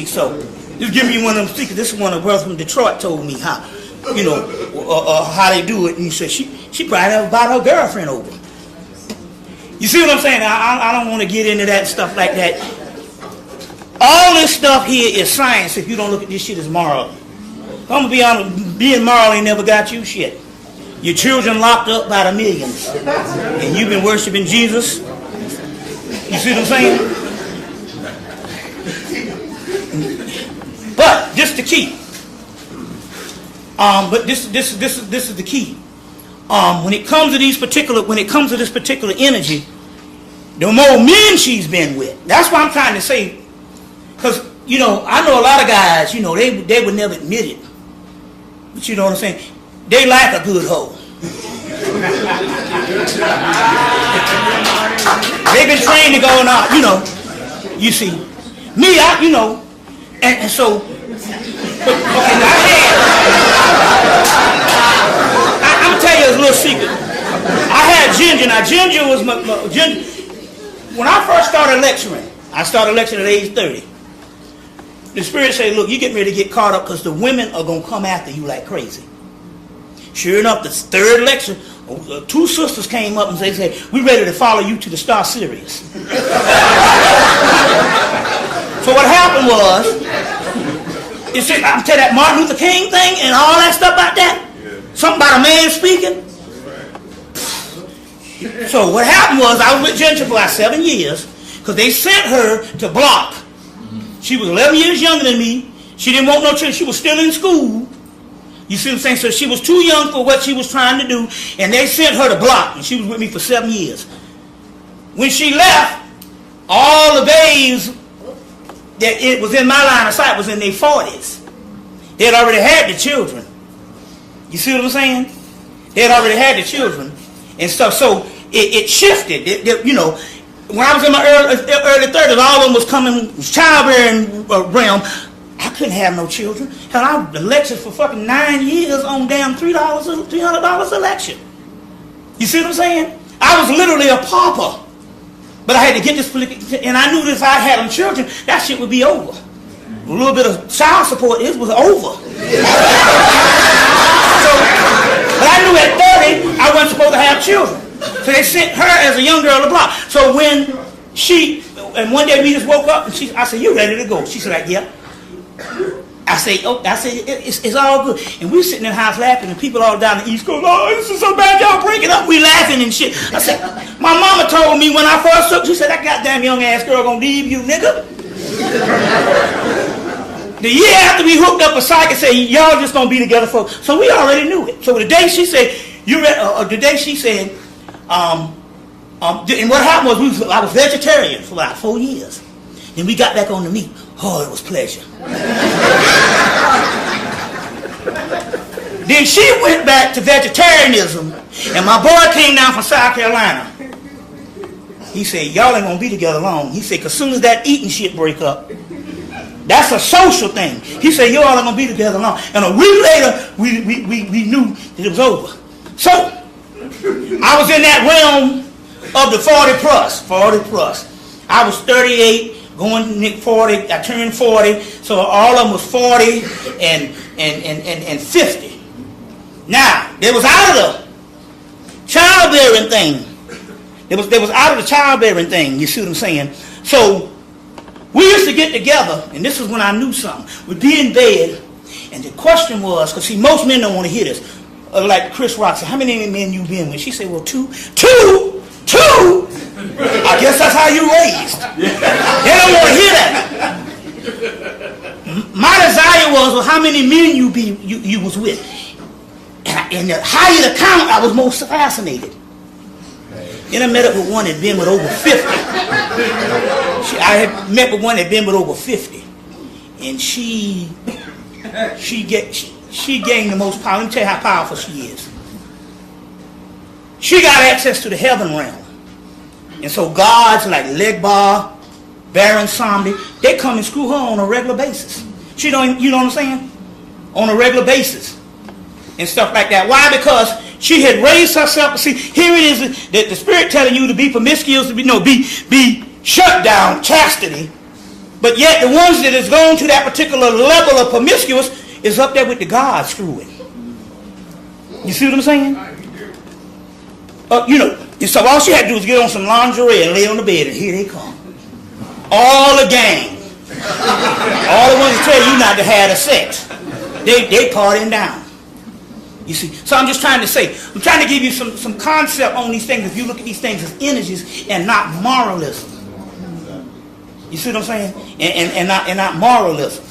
So. Just give me one of them secrets. This is one of the brothers from Detroit told me how, how they do it. And he said she probably never brought her girlfriend over. You see what I'm saying? I don't want to get into that stuff like that. All this stuff here is science if you don't look at this shit as moral. I'm going to be honest, being moral ain't never got you shit. Your children locked up by the millions. And you've been worshiping Jesus. You see what I'm saying? But this is the key. This is the key. When it comes to this particular energy, the more men she's been with. That's what I'm trying to say. Because, you know, I know a lot of guys, you know, they would never admit it. But you know what I'm saying? They like a good hoe. They've been trained to go out, you know. You see. Me, you know, and so, okay, I'm going to tell you a little secret. I had Ginger. Now, Ginger was Ginger. When I first started lecturing, I started lecturing at age 30. The Spirit said, look, you get ready to get caught up because the women are going to come after you like crazy. Sure enough, the third lecture, two sisters came up and they said, we're ready to follow you to the Star Sirius. So what happened was, you see, I'm telling that Martin Luther King thing and all that stuff about that. Something about a man speaking. So what happened was, I was with Ginger for like 7 years because they sent her to block. She was 11 years younger than me. She didn't want no children. She was still in school. You see what I'm saying? So she was too young for what she was trying to do, and they sent her to block, and she was with me for 7 years. When she left, all the babes that it was in my line of sight was in their 40s. They had already had the children. You see what I'm saying? They had already had the children and stuff. So it shifted. You know, when I was in my early 30s, all of them was coming childbearing realm. I couldn't have no children. Hell, I lectured for fucking 9 years on damn $300 a lecture. You see what I'm saying? I was literally a pauper. But I had to get this, and I knew that if I had them children, that shit would be over. A little bit of child support, it was over. So, but I knew at 30, I wasn't supposed to have children. So they sent her as a young girl to block. So when and one day we just woke up, and I said, you ready to go? She said, like, yeah. I said, it's all good. And we were sitting in the house laughing, and people all down the East Coast, oh, this is so bad, y'all breaking up. We laughing and shit. I said, my mama told me when I first took, she said, that goddamn young ass girl gonna leave you, nigga. The year after we hooked up, a psychic said, y'all just gonna be together for, so we already knew it. So the day she said, the day she said, and what happened was, I was vegetarian for like 4 years. Then we got back on the meat. Oh, it was pleasure. Then she went back to vegetarianism, and my boy came down from South Carolina. He said, y'all ain't gonna be together long. He said, cause soon as that eating shit break up, that's a social thing. He said, y'all ain't gonna be together long. And a week later, we knew that it was over. So, I was in that realm of the 40 plus. I was 38. Going 40, I turned 40, so all of them was 40 and 50. Now, they was out of the childbearing thing. They was out of the childbearing thing, you see what I'm saying? So, we used to get together, and this is when I knew something. We'd be in bed, and the question was, because see, most men don't want to hear this. Like Chris Rock said, how many men you been with? She said, well, two? I guess that's how you raised. They don't want to hear that. My desire was, well, how many men you was with? And the higher the count, I was most fascinated. Then I met up with one that had been with over 50. I had met with one that had been with over 50. And she gained the most power. Let me tell you how powerful she is. She got access to the heaven realm. And so gods like Legbar, Baron Somdi, they come and screw her on a regular basis. You know what I'm saying? On a regular basis. And stuff like that. Why? Because she had raised herself. See, here it is that the Spirit telling you to be promiscuous, to be shut down, chastity. But yet the ones that has gone to that particular level of promiscuous is up there with the gods screwing. You see what I'm saying? You know, and so all she had to do was get on some lingerie and lay on the bed, and here they come. All the gang. All the ones that tell you not to have the sex. They partying down. You see, so I'm just trying to say, I'm trying to give you some concept on these things. If you look at these things as energies and not moralism. You see what I'm saying? And not moralism.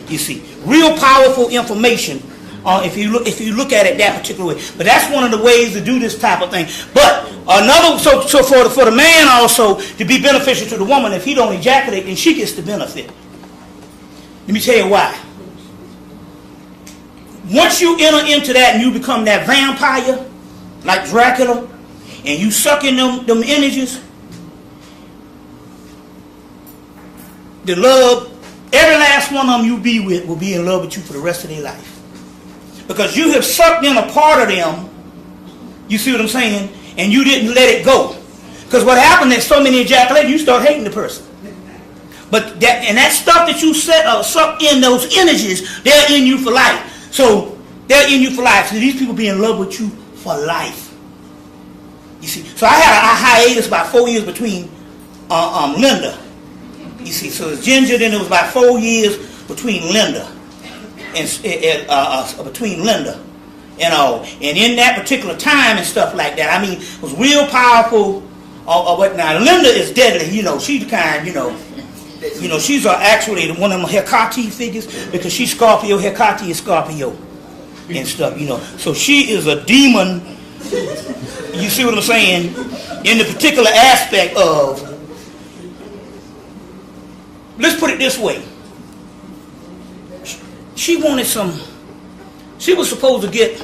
You see, real powerful information. If you look at it that particular way. But that's one of the ways to do this type of thing. But Another, so for the man also to be beneficial to the woman, if he don't ejaculate, then she gets the benefit. Let me tell you why. Once you enter into that and you become that vampire, like Dracula, and you suck in them energies, the love, every last one of them you be with will be in love with you for the rest of their life. Because you have sucked in a part of them, you see what I'm saying, and you didn't let it go. Because what happened is so many ejaculate, you start hating the person. But that stuff that you suck in, those energies, they're in you for life. So they're in you for life. So these people be in love with you for life. You see. So I had a hiatus about 4 years between Linda. You see. So it's Ginger. Then it was about 4 years between Linda and between Linda and all. And in that particular time and stuff like that, I mean, it was real powerful. But now Linda is deadly. You know, she's the kind. You know, she's actually one of them Hecate figures because she's Scorpio. Hecate is Scorpio and stuff, you know. So she is a demon, you see what I'm saying, in the particular aspect of, let's put it this way. She wanted she was supposed to get,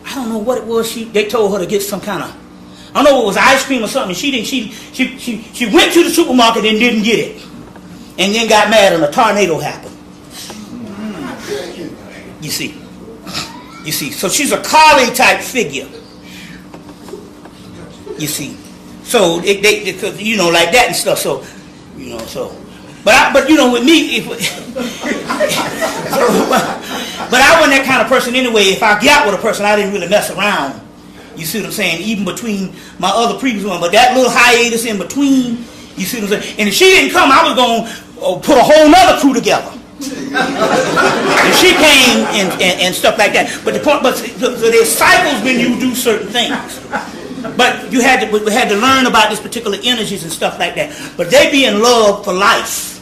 I don't know what it was, they told her to get some kind of, I don't know if it was ice cream or something. She went to the supermarket and didn't get it. And then got mad and a tornado happened. You see. So she's a Kali type figure. You see. So because you know, like that and stuff. So you know, so but you know, with me, but I wasn't that kind of person anyway. If I got with a person, I didn't really mess around. You see what I'm saying? Even between my other previous one. But that little hiatus in between, you see what I'm saying? And if she didn't come, I was going to put a whole nother crew together. And she came and stuff like that. But the point, so there's cycles when you do certain things. But we had to learn about these particular energies and stuff like that. But they be in love for life.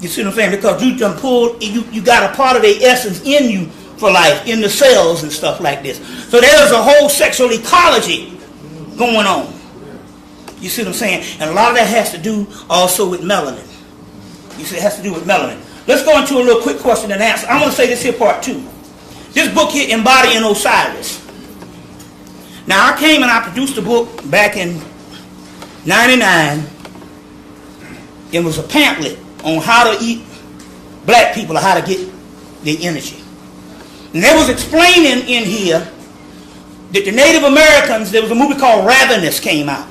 You see what I'm saying? Because you done pulled, you got a part of their essence in you for life, in the cells and stuff like this. So there's a whole sexual ecology going on. You see what I'm saying? And a lot of that has to do also with melanin. You see, it has to do with melanin. Let's go into a little quick question and answer. I'm going to say this here part 2. This book here, Embodying Osiris. Now, I came and I produced a book back in 99. It was a pamphlet on how to eat black people or how to get their energy. And they was explaining in here that the Native Americans, there was a movie called Ravenous came out.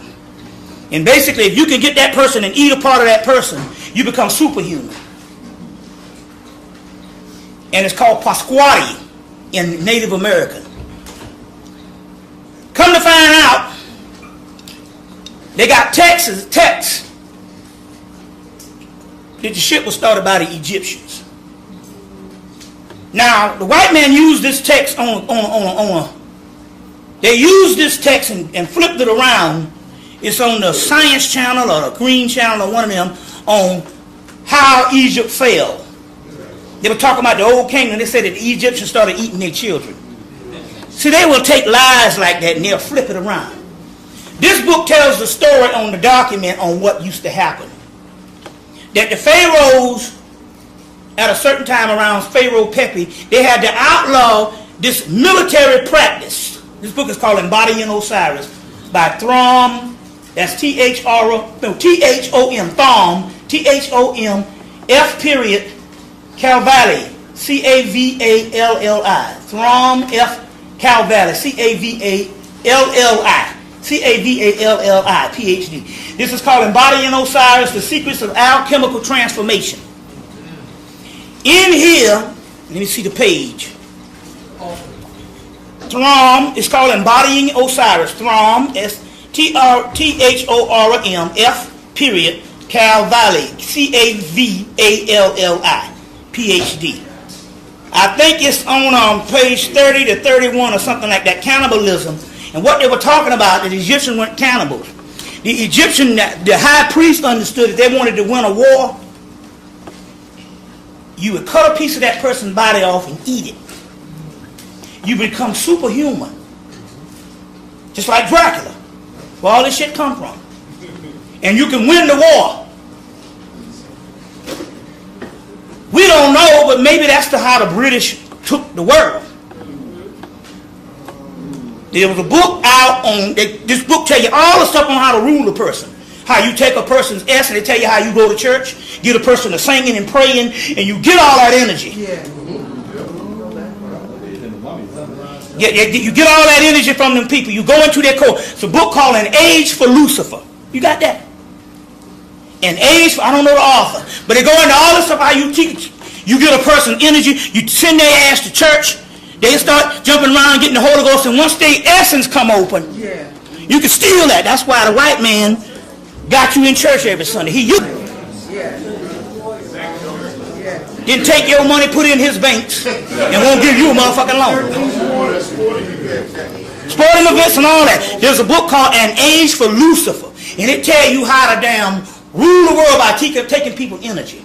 And basically, if you can get that person and eat a part of that person, you become superhuman. And it's called Pasquati in Native American. Come to find out, they got texts that the shit was started by the Egyptians. Now, the white man used this text they used this text and flipped it around. It's on the Science Channel or the Green Channel or one of them on how Egypt fell. They were talking about the old kingdom. They said that the Egyptians started eating their children. See, they will take lies like that and they'll flip it around. This book tells the story on the document on what used to happen. That the pharaohs, at a certain time around Pharaoh Pepi, they had to outlaw this military practice. This book is called Embodying Osiris by Thom, that's T-H-O-M, Thom, T-H-O-M, F period, Calvalli, C-A-V-A-L-L-I, Thom F. Calvalli, C-A-V-A-L-L-I, C-A-V-A-L-L-I, Ph.D. This is called Embodying Osiris, The Secrets of Alchemical Transformation. In here, let me see the page. Thom, it's called Embodying Osiris. Thom, S-T-R-T-H-O-R-M, F period, Calvalli, C-A-V-A-L-L-I, Ph.D. I think it's on page 30 to 31 or something like that, cannibalism. And what they were talking about, the Egyptians weren't cannibals. The Egyptian, the high priest understood that they wanted to win a war. You would cut a piece of that person's body off and eat it. You become superhuman. Just like Dracula. Where all this shit come from. And you can win the war. We don't know, but maybe that's how the British took the world. There was a book out on, this book tell you all the stuff on how to rule a person. How you take a person's essence, they tell you how you go to church, get a person to singing and praying, and you get all that energy. You get all that energy from them people. You go into their core. It's a book called An Age for Lucifer. You got that? An Age for, I don't know the author, but they go into all this stuff how you teach. You get a person energy, you send their ass to church, they start jumping around getting the Holy Ghost, and once their essence come open, you can steal that. That's why the white man got you in church every Sunday. He used didn't take your money, put it in his banks, and won't give you a motherfucking loan. Sporting events and all that. There's a book called An Age for Lucifer, and it tell you how to damn rule the world by taking people's energy.